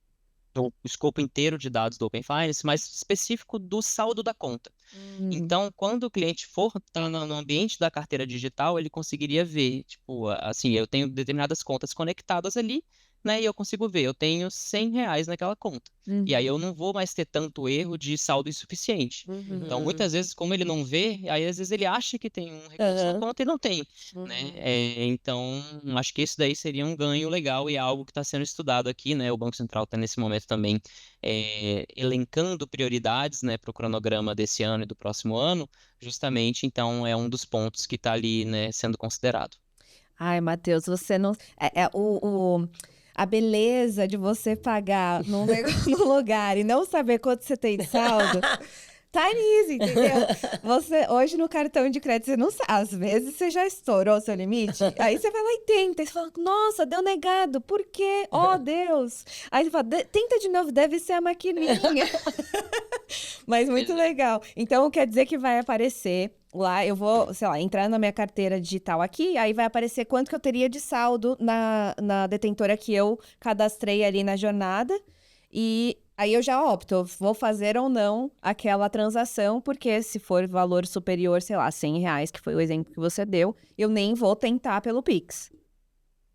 do escopo inteiro de dados do Open Finance, mas específico do saldo da conta. Então, quando o cliente for estar no ambiente da carteira digital, ele conseguiria ver, tipo, assim, eu tenho determinadas contas conectadas ali, né? E eu consigo ver, eu tenho R$ 100 naquela conta. E aí eu não vou mais ter tanto erro de saldo insuficiente. Então, muitas vezes, como ele não vê, aí às vezes ele acha que tem um recurso na Aham. conta e não tem, né? Então, acho que isso daí seria um ganho legal e é algo que está sendo estudado aqui, né? O Banco Central está nesse momento também elencando prioridades, né, para o cronograma desse ano e do próximo ano, justamente, então, é um dos pontos que está ali, né, sendo considerado. Ai, Matheus, você não. A beleza de você pagar num lugar e não saber quanto você tem de saldo. Tá nisso, entendeu? Você, hoje no cartão de crédito, você não sabe. Às vezes você já estourou o seu limite. Aí você vai lá e tenta. E você fala, nossa, deu negado. Por quê? Oh, Deus. Aí você fala, tenta de novo, deve ser a maquininha. Mas muito Exato. legal. Então, quer dizer que vai aparecer lá, eu vou, sei lá, entrar na minha carteira digital aqui, aí vai aparecer quanto que eu teria de saldo na detentora que eu cadastrei ali na jornada. E aí eu já opto, vou fazer ou não aquela transação, porque se for valor superior, sei lá, R$ 100, que foi o exemplo que você deu, eu nem vou tentar pelo Pix.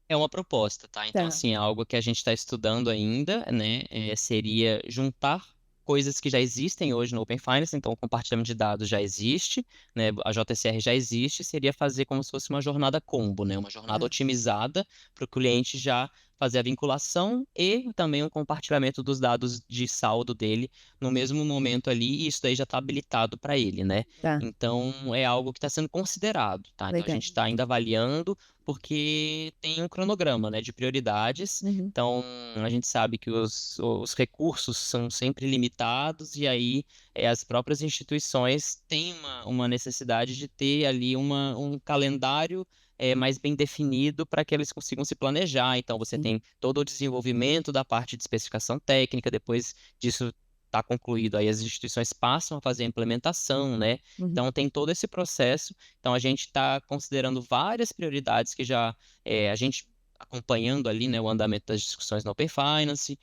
É uma proposta, tá? Então, Tá. assim, é algo que a gente está estudando ainda, né? Seria juntar coisas que já existem hoje no Open Finance, então o compartilhamento de dados já existe, né? A JSR já existe, seria fazer como se fosse uma jornada combo, né? Uma jornada otimizada para o cliente já fazer a vinculação e também um compartilhamento dos dados de saldo dele no mesmo momento ali, e isso daí já está habilitado para ele, né? Tá, Então, é algo que está sendo considerado, tá? Então, a legal. gente está ainda avaliando porque tem um cronograma, né, de prioridades. Uhum. Então, a gente sabe que os recursos são sempre limitados, e aí as próprias instituições têm uma necessidade de ter ali um calendário mais bem definido para que eles consigam se planejar. Então, você Sim. tem todo o desenvolvimento da parte de especificação técnica, depois disso está concluído, aí as instituições passam a fazer a implementação, né? Uhum. Então, tem todo esse processo. Então, a gente está considerando várias prioridades que já a gente acompanhando ali, né, o andamento das discussões na Open Finance,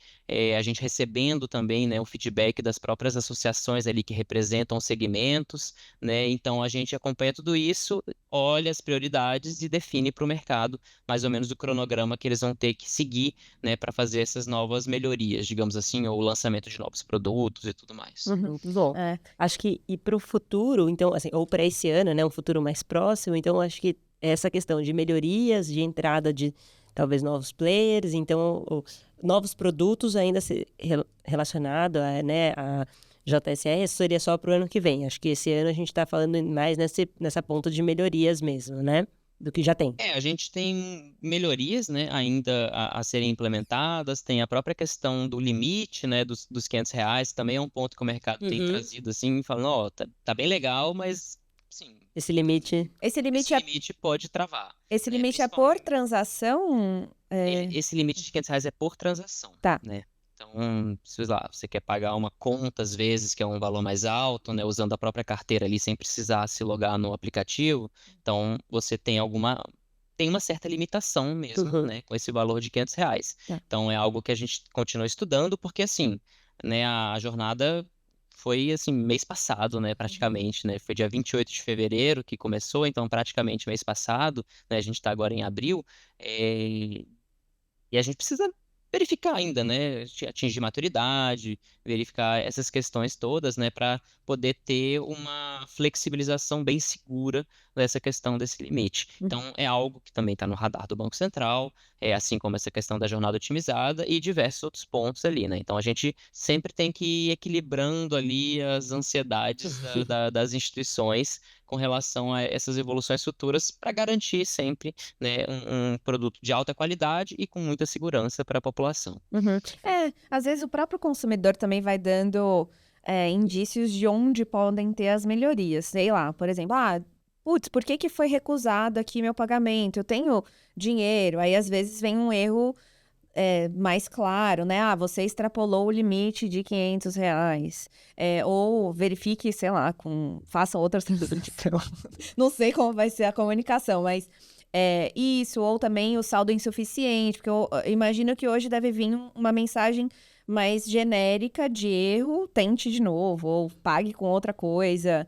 a gente recebendo também, né, o feedback das próprias associações ali que representam os segmentos, né? Então, a gente acompanha tudo isso, olha as prioridades e define para o mercado mais ou menos o cronograma que eles vão ter que seguir, né, para fazer essas novas melhorias, digamos assim, ou o lançamento de novos produtos e tudo mais. Muito bom. É. Acho que, e para o futuro, então, assim, ou para esse ano, né, um futuro mais próximo, então, acho que essa questão de melhorias, de entrada de talvez novos players, então, novos produtos ainda relacionado a, né, a JSR, isso seria só para o ano que vem. Acho que esse ano a gente está falando mais nessa ponta de melhorias mesmo, né, do que já tem. A gente tem melhorias, né, ainda a serem implementadas, tem a própria questão do limite, né, dos R$ 500, também é um ponto que o mercado tem trazido, assim, falando, ó, tá bem legal, mas, assim, Esse limite... Esse Esse limite é, limite pode travar, esse né? limite é por Principalmente. transação? Esse limite de R$ 500 é por transação, Tá. né? Então, sei lá, você quer pagar uma conta, às vezes, que é um valor mais alto, né? Usando a própria carteira ali, sem precisar se logar no aplicativo. Então, você tem uma certa limitação mesmo, Uhum. né? Com esse valor de R$ 500. Tá. Então, é algo que a gente continua estudando, porque, assim, né? A jornada foi, assim, mês passado, né? Praticamente, né? Foi dia 28 de fevereiro que começou, então, praticamente mês passado, né? A gente está agora em abril. É, e a gente precisa verificar ainda, né? Atingir maturidade, verificar essas questões todas, né? Para poder ter uma flexibilização bem segura dessa questão desse limite. Então, é algo que também está no radar do Banco Central, assim como essa questão da jornada otimizada e diversos outros pontos ali, né? Então, a gente sempre tem que ir equilibrando ali as ansiedades das instituições com relação a essas evoluções futuras para garantir sempre, né, um produto de alta qualidade e com muita segurança para a população. Uhum. Às vezes o próprio consumidor também vai dando indícios de onde podem ter as melhorias. Sei lá, por exemplo, putz, por que que foi recusado aqui meu pagamento? Eu tenho dinheiro. Aí às vezes vem um erro mais claro, né? Você extrapolou o limite de R$ 500. Ou verifique, sei lá, faça outras transações. Não sei como vai ser a comunicação, mas isso, ou também o saldo insuficiente, porque eu imagino que hoje deve vir uma mensagem mais genérica de erro, tente de novo, ou pague com outra coisa,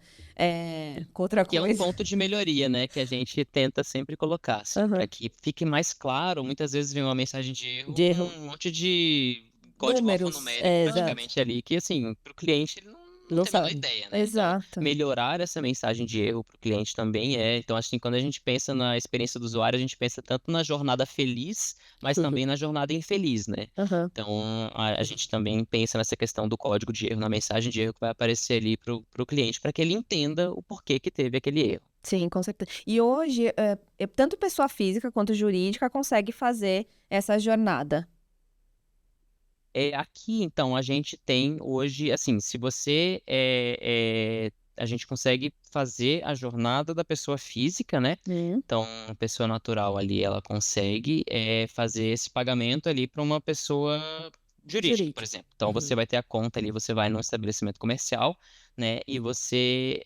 com outra Que é um coisa. ponto de melhoria, né, que a gente tenta sempre colocar, assim, para Aham. que fique mais claro. Muitas vezes vem uma mensagem de erro De com erro. um monte de código Números. alfanumérico Exato. praticamente ali, que assim, para o cliente ele não Não tem a menor sabe. ideia, né? Então, Exato. melhorar essa mensagem de erro para o cliente também é. Então, assim, quando a gente pensa na experiência do usuário, a gente pensa tanto na jornada feliz, mas também na jornada infeliz, né? Aham. Então, a gente também pensa nessa questão do código de erro, na mensagem de erro que vai aparecer ali para o cliente, para que ele entenda o porquê que teve aquele erro. Sim, com certeza. E hoje, tanto pessoa física quanto jurídica consegue fazer essa jornada. Aqui, então, a gente tem hoje, assim, se você a gente consegue fazer a jornada da pessoa física, né? Então, a pessoa natural ali, ela consegue fazer esse pagamento ali para uma pessoa jurídica, por Jurídica. exemplo. Então, você vai ter a conta ali, você vai num estabelecimento comercial, né? E você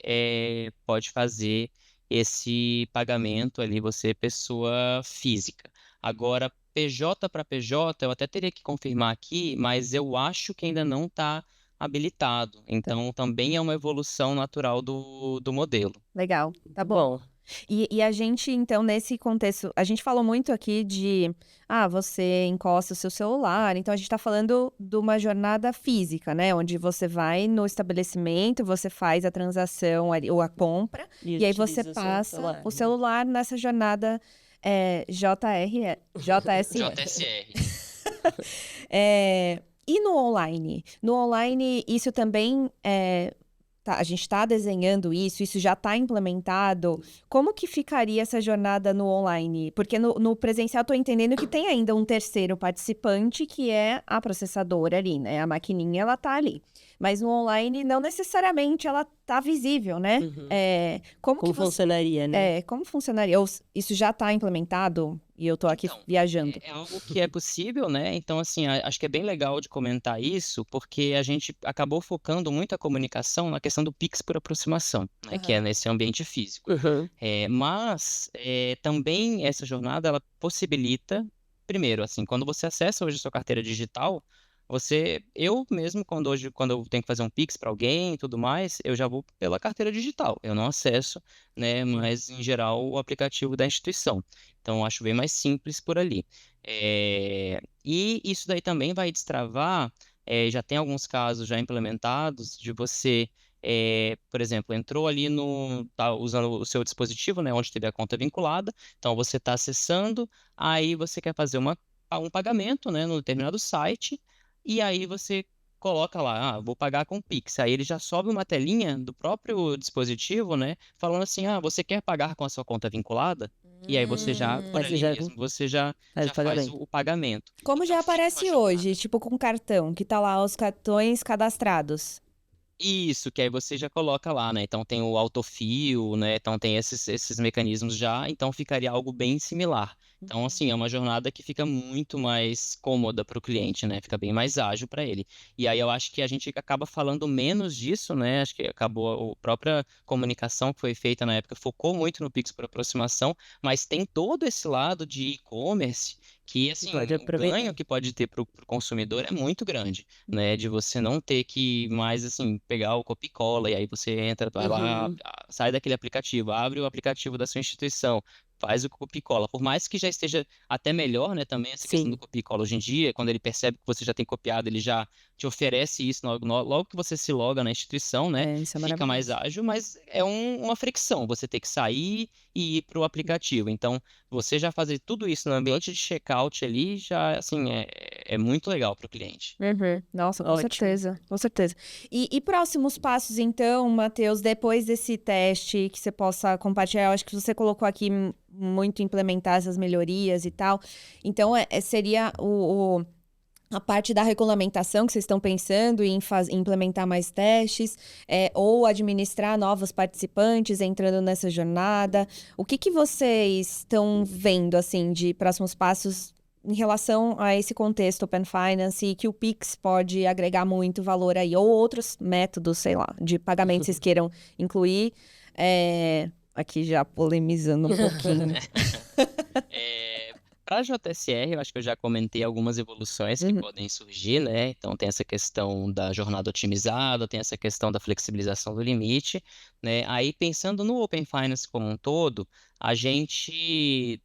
pode fazer esse pagamento ali, você, pessoa física. Agora, PJ para PJ, eu até teria que confirmar aqui, mas eu acho que ainda não está habilitado. Então, também é uma evolução natural do modelo. Legal, tá bom. Bom, E a gente, então, nesse contexto, a gente falou muito aqui de, você encosta o seu celular, então a gente tá falando de uma jornada física, né? Onde você vai no estabelecimento, você faz a transação ali, ou a compra, e aí você utiliza o seu passa celular, o né? celular nessa jornada JSR. JSR. E no online? No online, isso também a gente está desenhando isso já está implementado. Como que ficaria essa jornada no online? Porque no presencial estou entendendo que tem ainda um terceiro participante, que é a processadora ali, né? A maquininha, ela tá ali. Mas no online, não necessariamente ela tá visível, né? Uhum. Como Como que você... funcionaria, né? como funcionaria? Ou isso já está implementado e eu tô aqui Então, viajando? é algo que é possível, né? Então, assim, acho que é bem legal de comentar isso, porque a gente acabou focando muito a comunicação na questão do Pix por aproximação, né? Que é nesse ambiente físico. Uhum. Mas também essa jornada, ela possibilita, primeiro, assim, quando você acessa hoje a sua carteira digital, eu mesmo, quando eu tenho que fazer um Pix para alguém e tudo mais, eu já vou pela carteira digital. Eu não acesso, né? Mas, em geral, o aplicativo da instituição. Então, eu acho bem mais simples por ali. E isso daí também vai destravar, já tem alguns casos já implementados de você, por exemplo, entrou ali tá usando o seu dispositivo, né, onde teve a conta vinculada, então você está acessando, aí você quer fazer um pagamento, né, no determinado site, e aí você coloca lá, vou pagar com Pix. Aí ele já sobe uma telinha do próprio dispositivo, né, falando assim, você quer pagar com a sua conta vinculada? E aí você já, por Aí você ali já mesmo, você já, faz o já faz pagamento. o pagamento. Como Então já fica uma aparece jornada. hoje, tipo com cartão, que tá lá os cartões cadastrados. Isso, que aí você já coloca lá, né? Então tem o autofill, né? Então tem esses mecanismos já, então ficaria algo bem similar. Então, assim, é uma jornada que fica muito mais cômoda para o cliente, né? Fica bem mais ágil para ele. E aí eu acho que a gente acaba falando menos disso, né? Acho que acabou a própria comunicação que foi feita na época focou muito no Pix por aproximação, mas tem todo esse lado de e-commerce que, assim, Pode o ganho aproveitar. que pode ter para o consumidor é muito grande, né? De você não ter que mais, assim, pegar o copia e cola, e aí você entra, vai lá, Uhum. sai daquele aplicativo, abre o aplicativo da sua instituição, faz o copia e cola. Por mais que já esteja até melhor, né, também essa questão do Sim. copia e cola hoje em dia, quando ele percebe que você já tem copiado, ele já te oferece isso logo que você se loga na instituição, né? Isso é Fica mais maravilhoso. ágil, mas é uma fricção, você ter que sair e ir para o aplicativo. Então, você já fazer tudo isso no ambiente de checkout ali, já, assim, é muito legal para o cliente. Uhum. Nossa, com Ótimo. certeza, com certeza. E próximos passos, então, Matheus, depois desse teste que você possa compartilhar, eu acho que você colocou aqui muito implementar essas melhorias e tal. Então, seria a parte da regulamentação que vocês estão pensando em implementar mais testes, ou administrar novos participantes entrando nessa jornada. O que vocês estão vendo, assim, de próximos passos em relação a esse contexto Open Finance e que o Pix pode agregar muito valor aí, ou outros métodos, sei lá, de pagamento vocês queiram incluir? Aqui já polemizando um pouquinho. Para a JSR, eu acho que eu já comentei algumas evoluções que Uhum. podem surgir, né? Então, tem essa questão da jornada otimizada, tem essa questão da flexibilização do limite, né? Aí, pensando no Open Finance como um todo, a gente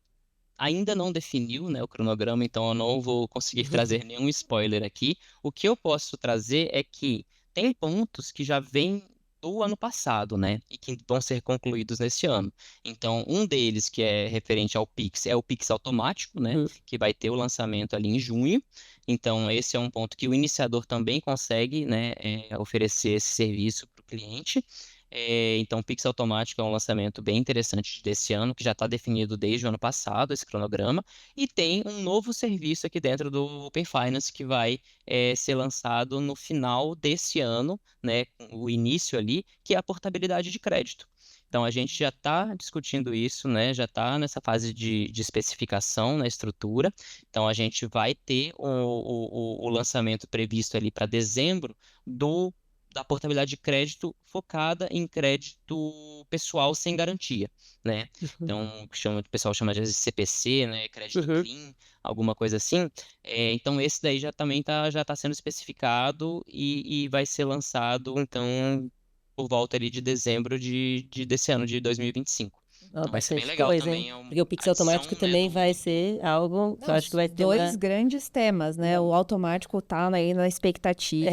ainda não definiu, né, o cronograma, então eu não vou conseguir trazer nenhum spoiler aqui. O que eu posso trazer é que tem pontos que já vêm do ano passado, né, e que vão ser concluídos nesse ano. Então, um deles que é referente ao Pix é o Pix automático, né, Uhum. que vai ter o lançamento ali em junho. Então, esse é um ponto que o iniciador também consegue, né, oferecer esse serviço para o cliente. Então, o Pix Automático é um lançamento bem interessante desse ano, que já está definido desde o ano passado, esse cronograma, e tem um novo serviço aqui dentro do Open Finance que vai ser lançado no final desse ano, né, com o início ali, que é a portabilidade de crédito. Então, a gente já está discutindo isso, né, já está nessa fase de especificação na estrutura. Então, a gente vai ter o lançamento previsto ali para dezembro da portabilidade de crédito focada em crédito pessoal sem garantia, né? Uhum. Então, o pessoal chama de CPC, né? Crédito Uhum. clean, alguma coisa assim. Então, esse daí já também já tá sendo especificado e vai ser lançado, então, por volta ali de dezembro desse ano, de 2025. Ó, Então, vai ser bem bastante legal coisa, hein? também, é uma Porque o Pix adição, automático né, também vai ser algo que eu Não, acho que vai ter dois uma. grandes temas, né? O automático tá aí na expectativa.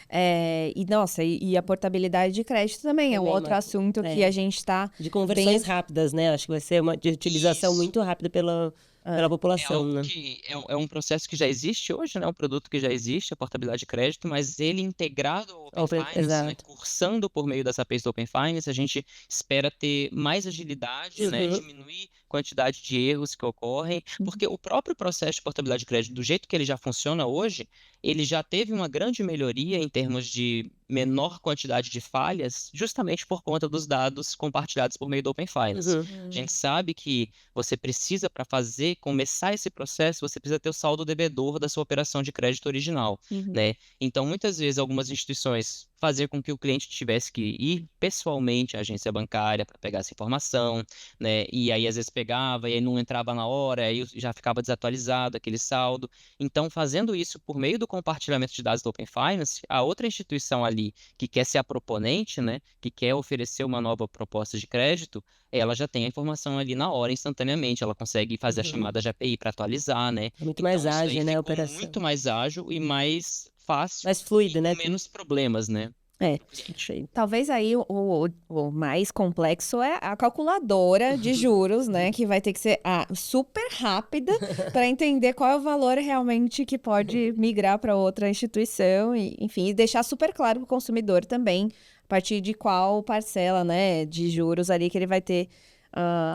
É, E, nossa, e a portabilidade de crédito também é um também outro uma. assunto que a É, gente está de bem. conversões rápidas, né? Acho que vai ser uma de utilização isso. muito rápida pela É população, algo né? que é um processo que já existe hoje, né? Um produto que já existe, a portabilidade de crédito, mas ele integrado ao Open Finance, né? Exato. Cursando por meio das APIs do Open Finance, a gente espera ter mais agilidade, né? Uhum. Diminuir a quantidade de erros que ocorrem, porque o próprio processo de portabilidade de crédito, do jeito que ele já funciona hoje, ele já teve uma grande melhoria em termos de menor quantidade de falhas, justamente por conta dos dados compartilhados por meio do Open Finance. Uhum. A gente sabe que você precisa, para começar esse processo, você precisa ter o saldo devedor da sua operação de crédito original, Uhum. né? Então, muitas vezes, algumas instituições faziam com que o cliente tivesse que ir pessoalmente à agência bancária para pegar essa informação, né? E aí, às vezes, pegava e aí não entrava na hora, aí já ficava desatualizado aquele saldo. Então, fazendo isso por meio do compartilhamento de dados do Open Finance, a outra instituição ali que quer ser a proponente, né? Que quer oferecer uma nova proposta de crédito, ela já tem a informação ali na hora, instantaneamente. Ela consegue fazer a Uhum. chamada de API para atualizar, né? É muito mais Então, isso daí ágil, né, a ficou operação. muito mais ágil e mais fácil Mais e fluido, com né? menos problemas, né, É, para o cliente. perfeito. Talvez aí o mais complexo é a calculadora de juros, né? Que vai ter que ser super rápida para entender qual é o valor realmente que pode migrar para outra instituição, e, enfim, e deixar super claro para o consumidor também, a partir de qual parcela, né, de juros ali que ele vai ter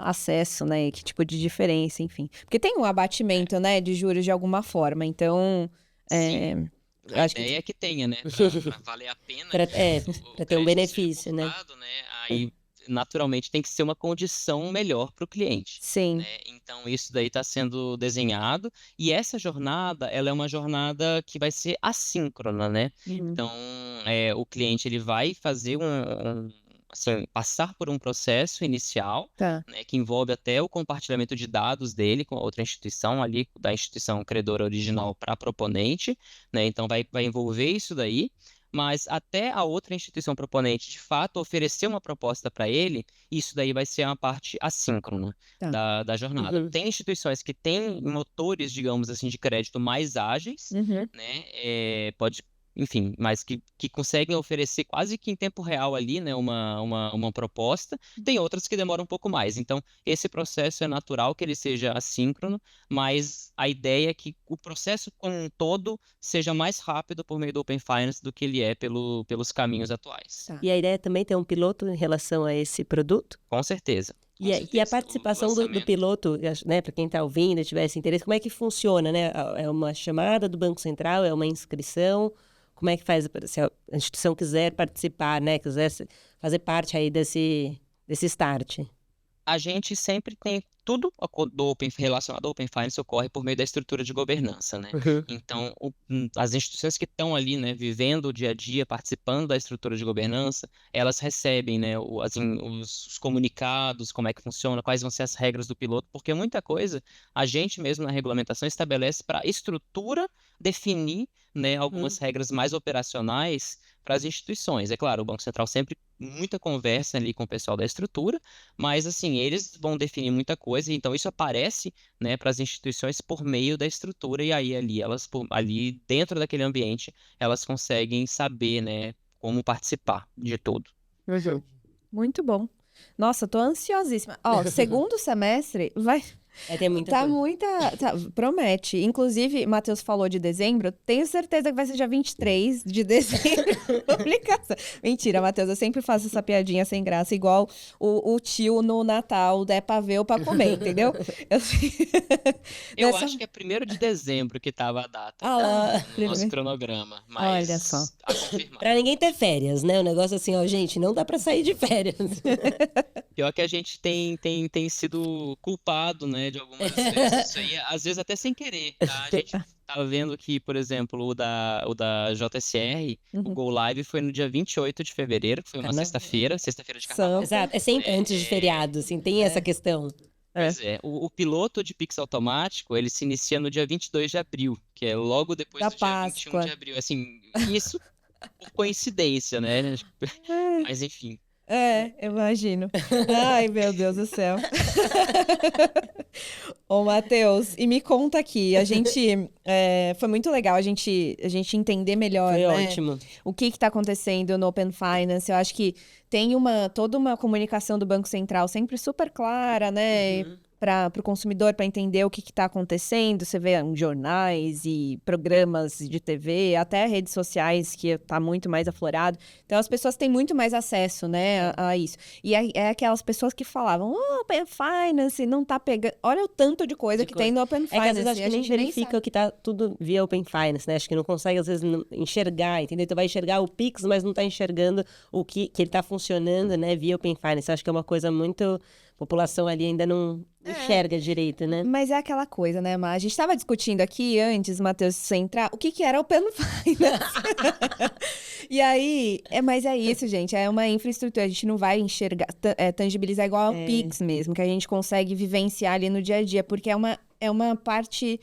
acesso, né? E que tipo de diferença, enfim. Porque tem um abatimento, né, de juros de alguma forma, então. Sim. A Acho que ideia é que tenha, né? Para valer a pena para que para o ter um crédito seja benefício, né? cortado, né? Aí, naturalmente, tem que ser uma condição melhor para o cliente, Sim. né? Então, isso daí está sendo desenhado. E essa jornada, ela é uma jornada que vai ser assíncrona, né? Uhum. Então, o cliente ele vai fazer assim, passar por um processo inicial, Tá. né, que envolve até o compartilhamento de dados dele com a outra instituição ali, da instituição credora original para a proponente, né? Então vai envolver isso daí, mas até a outra instituição proponente de fato oferecer uma proposta para ele, isso daí vai ser uma parte assíncrona Tá. da jornada. Uhum. Tem instituições que têm motores, digamos assim, de crédito mais ágeis, Uhum. né? Enfim, mas que conseguem oferecer quase que em tempo real ali, né, uma proposta. Tem outras que demoram um pouco mais. Então, esse processo é natural que ele seja assíncrono, mas a ideia é que o processo como um todo seja mais rápido por meio do Open Finance do que ele é pelos caminhos atuais. Tá. E a ideia é também ter um piloto em relação a esse produto? Com certeza. Com E a certeza. O participação do lançamento- piloto, né, para quem está ouvindo e tiver esse interesse, como é que funciona, né? É uma chamada do Banco Central, é uma inscrição? Como é que faz se a instituição quiser participar, né? Quiser fazer parte aí desse start? A gente sempre tem tudo relacionado ao Open Finance ocorre por meio da estrutura de governança, né? Uhum. Então, as instituições que estão ali, né, vivendo o dia a dia, participando da estrutura de governança, elas recebem, né, os comunicados, como é que funciona, quais vão ser as regras do piloto, porque muita coisa a gente mesmo na regulamentação estabelece para a estrutura definir, né, algumas regras mais operacionais para as instituições. É claro, o Banco Central sempre muita conversa ali com o pessoal da estrutura, mas assim, eles vão definir muita coisa, então isso aparece, né, para as instituições por meio da estrutura, e aí ali ali dentro daquele ambiente, elas conseguem saber, né, como participar de tudo. Muito bom. Nossa, tô ansiosíssima. Ó, segundo semestre vai. Tem muita Tá coisa. muita. Promete. Inclusive, Matheus falou de dezembro. Tenho certeza que vai ser dia 23 de dezembro. Publicação. Mentira, Matheus. Eu sempre faço essa piadinha sem graça, igual o tio no Natal, é pra ver ou pra comer, entendeu? Eu Dessa- acho que é 1º de dezembro que estava a data Ah lá. no nosso cronograma, mas Olha só. a confirmar. Para ninguém ter férias, né? O negócio assim, ó, gente, não dá para sair de férias. Pior que a gente tem sido culpado, né, de algumas vezes. Isso aí, às vezes até sem querer, tá? A gente tá vendo que, por exemplo, o da JSR, o Go Live foi no dia 28 de fevereiro, que foi uma Carnaval. sexta-feira de carnaval. Exato, é sempre antes de feriado, assim, tem essa questão. Pois é, o piloto de Pix automático, ele se inicia no dia 22 de abril, que é logo depois Da do dia 21 Páscoa. de abril. Assim, isso por coincidência, né? Mas enfim. Imagino. Ai, meu Deus do céu. Ô, Matheus, e me conta aqui, foi muito legal a gente entender melhor, Foi né? ótimo. O que está acontecendo no Open Finance. Eu acho que tem toda uma comunicação do Banco Central sempre super clara, né? Para o consumidor, para entender o que está acontecendo. Você vê em jornais e programas de TV, até redes sociais, que está muito mais aflorado. Então, as pessoas têm muito mais acesso, né, a isso. E é aquelas pessoas que falavam, Open Finance, não tá pegando... Olha o tanto de coisa que tem no Open Finance. É que às vezes acho e que a nem gente verifica que tá tudo via Open Finance, né? Acho que não consegue, às vezes, enxergar, entendeu? Tu vai enxergar o Pix, mas não tá enxergando o que ele tá funcionando, né, via Open Finance. Acho que é uma coisa muito... A população ali ainda não enxerga direito, né? Mas é aquela coisa, né, Má? A gente estava discutindo aqui antes, Matheus, de você entrar, o que era Open Finance. E aí, mas é isso, gente. É uma infraestrutura. A gente não vai enxergar, tangibilizar igual ao Pix mesmo, que a gente consegue vivenciar ali no dia a dia, porque é uma parte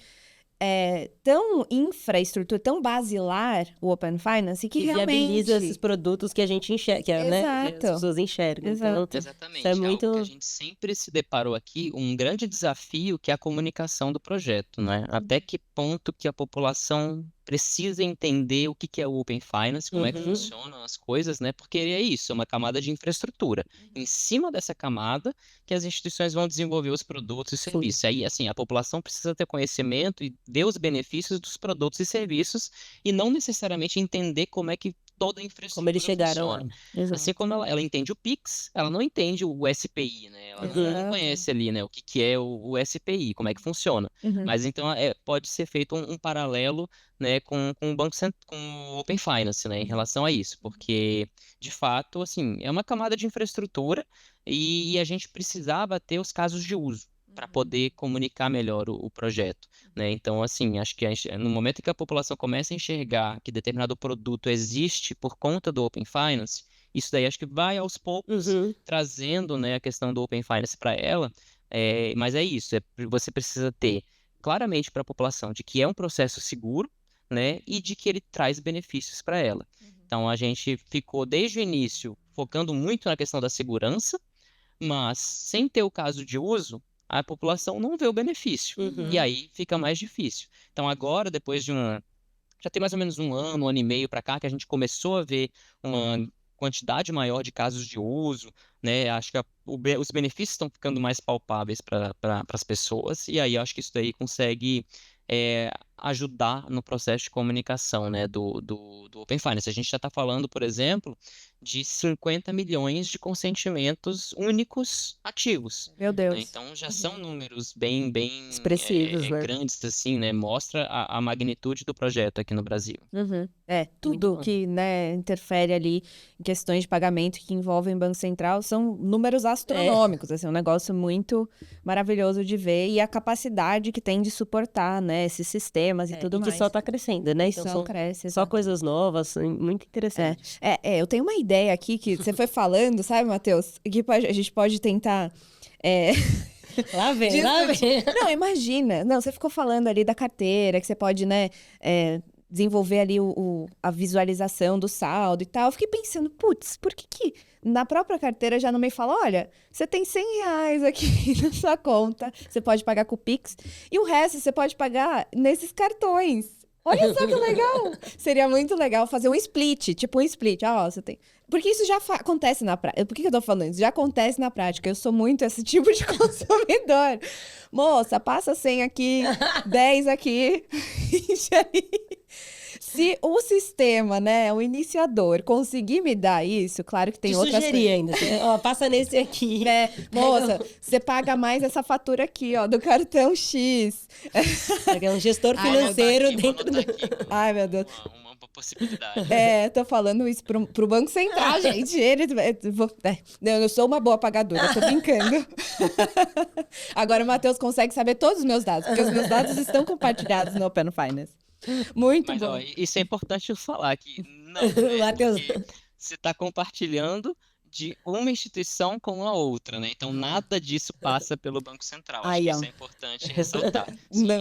tão infraestrutura, tão basilar o Open Finance, que realmente... viabiliza esses produtos que a gente enxerga, né? Que as Exato. pessoas enxergam. Exato. Então, Exatamente. isso é muito... Algo que a gente sempre se deparou aqui, um grande desafio que é a comunicação do projeto, né? Até que ponto que a população precisa entender o que é o Open Finance, como é que funcionam as coisas, né? Porque é isso, é uma camada de infraestrutura. Em cima dessa camada que as instituições vão desenvolver os produtos e serviços. Aí, assim, a população precisa ter conhecimento e ver os benefícios dos produtos e serviços e não necessariamente entender como é que toda a Como infraestrutura eles chegaram lá. funciona. Exato. Assim como ela entende o Pix, ela não entende o SPI, né? Ela não Exato. conhece ali, né, o que é o SPI, como é que funciona. Uhum. Mas então pode ser feito um paralelo, né, com o com o Open Finance, né, em relação a isso, porque de fato, assim, é uma camada de infraestrutura e a gente precisava ter os casos de uso para poder comunicar melhor o projeto, né? Então, assim, acho que no momento em que a população começa a enxergar que determinado produto existe por conta do Open Finance, isso daí acho que vai aos poucos Uhum. trazendo, né, a questão do Open Finance para ela. Mas é isso, você precisa ter claramente para a população de que é um processo seguro, né, e de que ele traz benefícios para ela. Então, a gente ficou desde o início focando muito na questão da segurança, mas sem ter o caso de uso, a população não vê o benefício. Uhum. E aí fica mais difícil. Então, agora, depois de já tem mais ou menos um ano e meio para cá, que a gente começou a ver uma quantidade maior de casos de uso, né? Acho que os benefícios estão ficando mais palpáveis para as pessoas, e aí acho que isso daí consegue ajudar no processo de comunicação, né, do Open Finance. A gente já está falando, por exemplo, de 50 milhões de consentimentos únicos ativos. Meu Né? Deus. Então já são números bem Expressivos, né? grandes, assim, né? Mostra a magnitude do projeto aqui no Brasil. Uhum. Tudo bom. que, né, interfere ali em questões de pagamento que envolvem Banco Central são números astronômicos, assim, um negócio muito maravilhoso de ver e a capacidade que tem de suportar, né, esses sistemas e tudo E que mais. só tá crescendo, né? Então Só são cresce, só exato. coisas novas, muito interessantes. Eu tenho uma ideia aqui que você foi falando, sabe, Matheus? Que a gente pode tentar... Lá vem, lá vem. Não, imagina. Não, você ficou falando ali da carteira, que você pode, né, desenvolver ali a visualização do saldo e tal. Eu fiquei pensando, putz, por que na própria carteira já não me fala, olha, você tem R$100 aqui na sua conta, você pode pagar com o Pix, e o resto você pode pagar nesses cartões. Olha só que legal! Seria muito legal fazer um split, tipo um split. Você tem... Porque isso já acontece na prática. Por que eu tô falando isso? Já acontece na prática. Eu sou muito esse tipo de consumidor. Moça, passa 100 aqui, 10 aqui. Se o sistema, né, o iniciador, conseguir me dar isso, claro que tem Te outras sugeri ainda. Passa nesse aqui. Moça, você paga mais essa fatura aqui, ó, do cartão X. É um gestor financeiro dentro do... Ai, meu Deus. Uma possibilidade. Tô falando isso pro Banco Central, gente. Eu sou uma boa pagadora, tô brincando. Agora o Matheus consegue saber todos os meus dados, porque os meus dados estão compartilhados no Open Finance. Muito Mas, bom. ó, isso é importante eu falar que não, Matheus. porque você está compartilhando de uma instituição com a outra, né? Então nada disso passa pelo Banco Central. Acho que isso é importante ressaltar. Sim, Não.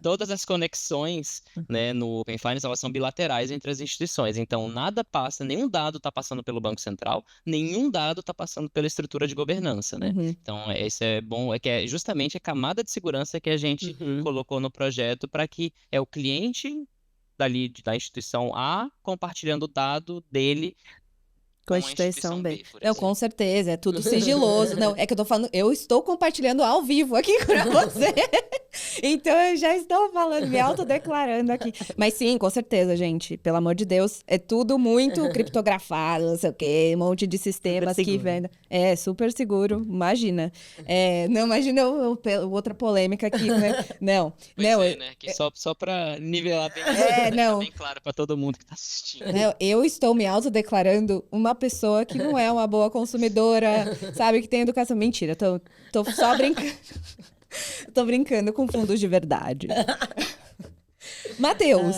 Todas as conexões, né, no Open Finance, elas são bilaterais entre as instituições. Então nada passa, nenhum dado está passando pelo Banco Central, nenhum dado está passando pela estrutura de governança, né? Uhum. Então isso é bom, que é justamente a camada de segurança que a gente colocou no projeto para que o cliente da instituição A compartilhando o dado dele Com a instituição B. Não, com certeza, é tudo sigiloso. Não, é que eu tô falando, eu estou compartilhando ao vivo aqui pra você. Então eu já estou falando, me autodeclarando aqui. Mas sim, com certeza, gente, pelo amor de Deus, é tudo muito criptografado, não sei o quê, um monte de sistemas que vendem. É, super seguro, imagina. Não, imagina outra polêmica aqui, né? Não. Pois não, né? Que só pra nivelar bem, bem claro pra todo mundo que tá assistindo. Não, eu estou me autodeclarando uma pessoa que não é uma boa consumidora, sabe, que tem educação. Mentira, tô só brincando. Tô brincando com fundos de verdade. Matheus,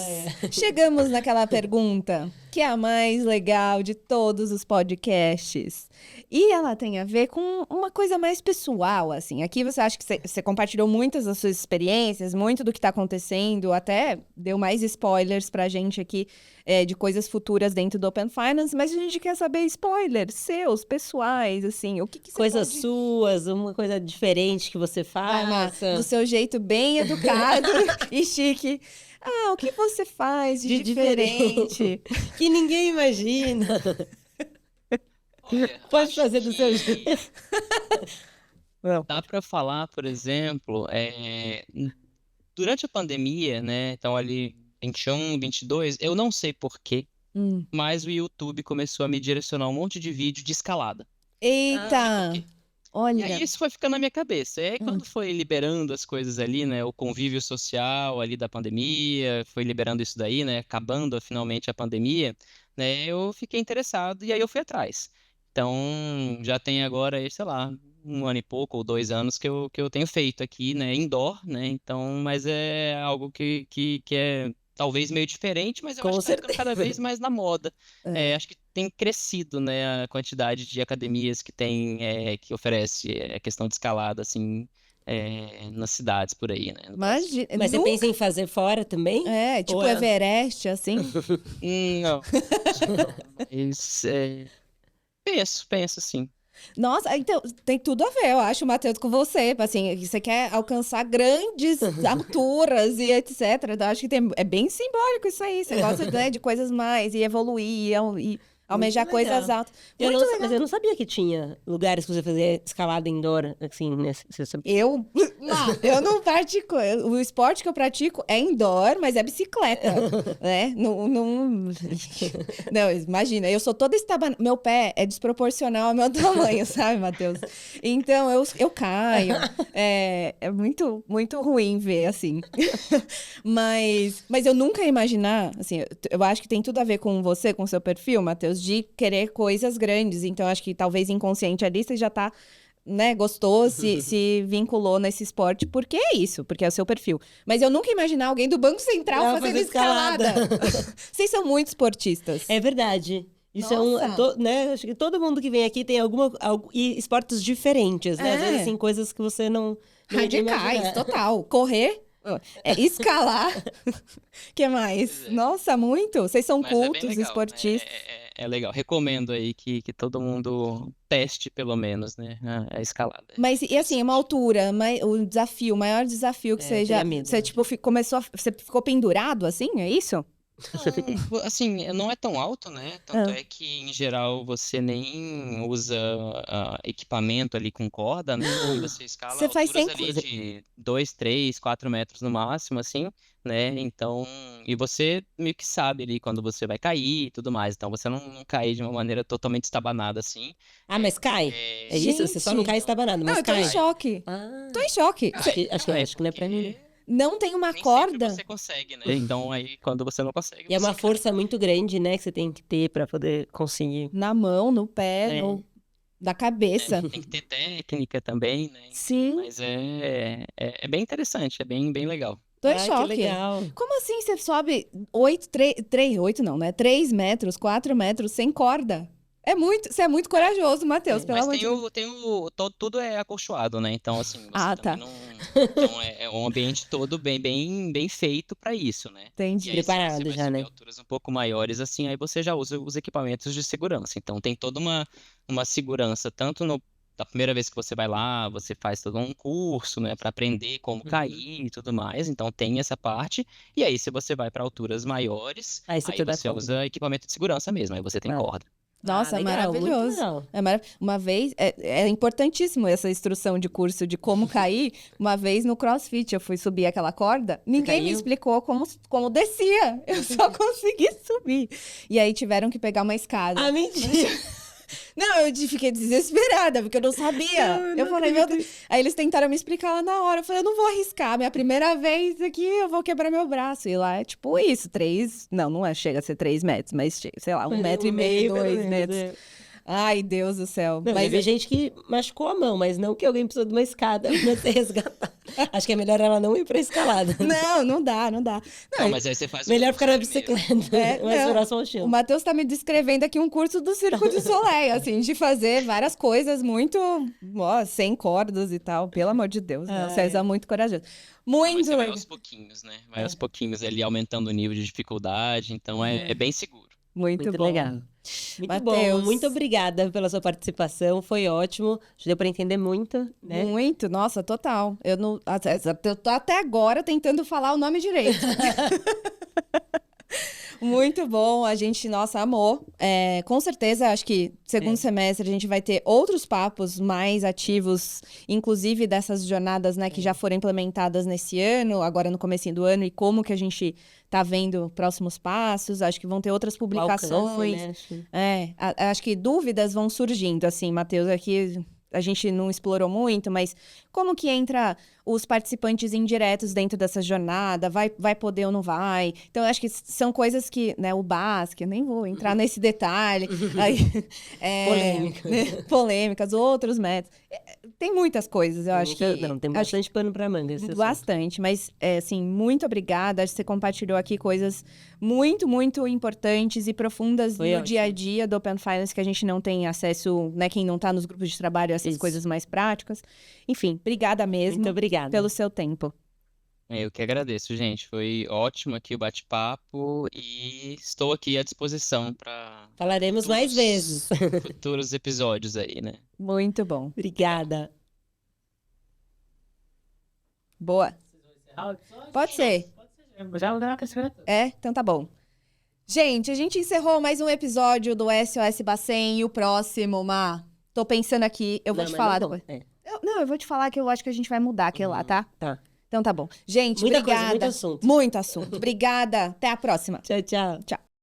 chegamos naquela pergunta que é a mais legal de todos os podcasts. E ela tem a ver com uma coisa mais pessoal, assim. Aqui você acha que você compartilhou muitas das suas experiências, muito do que tá acontecendo, até deu mais spoilers pra gente aqui de coisas futuras dentro do Open Finance, mas a gente quer saber spoilers seus, pessoais, assim, o que você Coisas pode... suas, uma coisa diferente que você faça. Do seu jeito bem educado e chique. O que você faz de diferente? Que ninguém imagina. Olha, Pode fazer do seu jeito. Dá para falar, por exemplo, durante a pandemia, né? Então ali 21, 22, eu não sei por quê, mas o YouTube começou a me direcionar um monte de vídeo de escalada. Eita! E Olha. aí isso foi ficando na minha cabeça. E aí quando foi liberando as coisas ali, né, o convívio social ali da pandemia, foi liberando isso daí, né, acabando finalmente a pandemia, né, eu fiquei interessado e aí eu fui atrás. Então, já tem agora, sei lá, 1 ano e pouco ou 2 anos que eu tenho feito aqui, né, indoor, né, então, mas é algo que é talvez meio diferente, mas eu Com acho que tá ficando cada vez certeza. mais na moda. É. Acho que tem crescido, né, a quantidade de academias que tem, que oferece a questão de escalada, assim, nas cidades por aí, né, no Brasil. Imagina, Mas você pensa em fazer fora também? É, Ou tipo Everest, assim. Não, isso não, mas penso sim. Nossa, então tem tudo a ver, eu acho, Matheus, com você. Assim, você quer alcançar grandes alturas e etc. Eu acho que é bem simbólico isso aí. Você gosta, né, de coisas mais e evoluir e Muito almejar coisas legal. altas. Muito legal. Mas eu não sabia que tinha lugares que você fazia escalada indoor, assim, Eu não pratico. O esporte que eu pratico é indoor, mas é bicicleta, né? Não, imagina, eu sou toda estabanada. Meu pé é desproporcional ao meu tamanho, sabe, Matheus? Então, eu caio. É muito, muito ruim ver, assim. Mas eu nunca ia imaginar, assim, eu acho que tem tudo a ver com você, com o seu perfil, Matheus, de querer coisas grandes. Então, acho que talvez inconsciente ali você já tá, né, gostou, se vinculou nesse esporte, porque é isso, porque é o seu perfil. Mas eu nunca ia imaginar alguém do Banco Central fazendo fazer escalada. Vocês são muito esportistas. É verdade. Isso Nossa. né? Acho que todo mundo que vem aqui tem e esportes diferentes, né? Às vezes, assim, coisas que você não iria Radicais, imaginar. total. Correr, escalar. Que mais? Nossa, muito. Vocês são Mas é bem cultos, legal, né? esportistas. É legal. Recomendo aí que todo mundo teste, pelo menos, né, a escalada. É Mas, e assim, uma interessante. altura, o maior desafio que É, você eu já. teria medo. Você, tipo, você ficou pendurado assim? É isso? Não, assim, não é tão alto, né? Tanto é que, em geral, você nem usa equipamento ali com corda, né? E você escala Você faz alturas sem. ali de 2, 3, 4 metros no máximo, assim, né? Então, e você meio que sabe ali quando você vai cair e tudo mais. Então, você não cai de uma maneira totalmente estabanada, assim. Ah, mas cai? É isso? Você só não Gente. cai Então, estabanado, Não, mas eu tô em cai. choque. Ah, Tô em choque. cai, acho cai, que não é pra mim, porque não. Não tem uma nem sempre corda você consegue, né? Então, aí, quando você não consegue, E é uma você cai. força muito grande, né, que você tem que ter pra poder conseguir. na mão, no pé, É. da cabeça. Tem que ter técnica também, né? Enfim, Sim, mas é bem interessante, é bem legal. tô em Ai, que choque. legal. Como assim você sobe 8 não, né? 3 metros, 4 metros sem corda? Você é muito corajoso, Matheus, pelo Mas amor de Deus. tudo é acolchoado, né? Então, assim, você Ah, também tá. não. Então, é um ambiente todo bem feito para isso, né? E Entendi. aí, se você Preparado vai já, subir né? alturas um pouco maiores, assim, aí você já usa os equipamentos de segurança. Então, tem toda uma segurança, tanto da primeira vez que você vai lá, você faz todo um curso, né, para aprender como Uhum. cair e tudo mais. Então, tem essa parte. E aí, se você vai para alturas maiores, Aí você aí precisa dar você corda. usa equipamento de segurança mesmo, aí você tem Claro. corda. Ah, Nossa, legal, muito maravilhoso. legal. Uma vez, é importantíssimo essa instrução de curso de como cair. Uma vez no CrossFit, eu fui subir aquela corda, ninguém me caiu? explicou como descia. Eu só consegui subir. E aí tiveram que pegar uma escada. Ah, mentira! Não, fiquei desesperada, porque eu não sabia. Não, eu Eu não falei, meu acredito Deus. Aí eles tentaram me explicar lá na hora. Eu falei, eu não vou arriscar. Minha primeira vez aqui, eu vou quebrar meu braço. E lá é tipo isso, 3. Não é, chega a ser 3 metros, mas sei lá, 1,5 metro, pelo 2 menos, metros. é. Ai, Deus do céu. Não, Mas já vi gente que machucou a mão, mas não que alguém precisou de uma escada pra ser resgatado. Acho que é melhor ela não ir pra escalada. não dá. Não, Não, mas aí você faz o Melhor curso ficar na primeiro. bicicleta, mais não. próximo ao O chão. Matheus tá me descrevendo aqui um curso do Circo de Soleil, assim, de fazer várias coisas muito, sem cordas e tal. Pelo amor de Deus, né? O César é muito corajoso. Não, mas Muito você vai legal. aos pouquinhos, né? Vai aos pouquinhos ali aumentando o nível de dificuldade, então é bem seguro. Muito Muito bom. legal. Muito bom, Matheus. muito obrigada pela sua participação, foi ótimo, deu para entender muito, né? Muito, nossa, total. Eu tô até agora tentando falar o nome direito. Muito bom, a gente, nossa, amou. Com certeza, acho que segundo semestre a gente vai ter outros papos mais ativos, inclusive dessas jornadas, né, que já foram implementadas nesse ano, agora no comecinho do ano, e como que a gente tá vendo próximos passos. Acho que vão ter outras publicações. Alcance, né? Acho que dúvidas vão surgindo, assim, Matheus, aqui a gente não explorou muito, mas como que entra os participantes indiretos dentro dessa jornada? Vai poder ou não vai? Então, eu acho que são coisas que, né, o BASC, eu nem vou entrar nesse detalhe. Aí, Polêmica. né, polêmicas, outros métodos. Tem muitas coisas, eu acho que... Não, tem bastante pano pra manga esse assunto. Bastante, mas, assim, muito obrigada. Acho que você compartilhou aqui coisas muito, muito importantes e profundas Foi no ótimo. dia a dia do Open Finance, que a gente não tem acesso, né, quem não tá nos grupos de trabalho, essas Isso. coisas mais práticas. Enfim, obrigada mesmo Muito obrigada. pelo seu tempo. Eu que agradeço, gente. Foi ótimo aqui o bate-papo e estou aqui à disposição para Falaremos mais vezes. futuros episódios aí, né? Muito bom. Obrigada. Boa. Pode ser. Então tá bom. Gente, a gente encerrou mais um episódio do SOS Bacen e o próximo, tô pensando aqui, eu vou Não, te mas falar não, depois. é. Eu vou te falar que eu acho que a gente vai mudar aquele lá, tá? Tá. Então tá bom. Gente, Muita obrigada. coisa, muito assunto. Muito assunto. Obrigada. Até a próxima. Tchau, tchau. Tchau.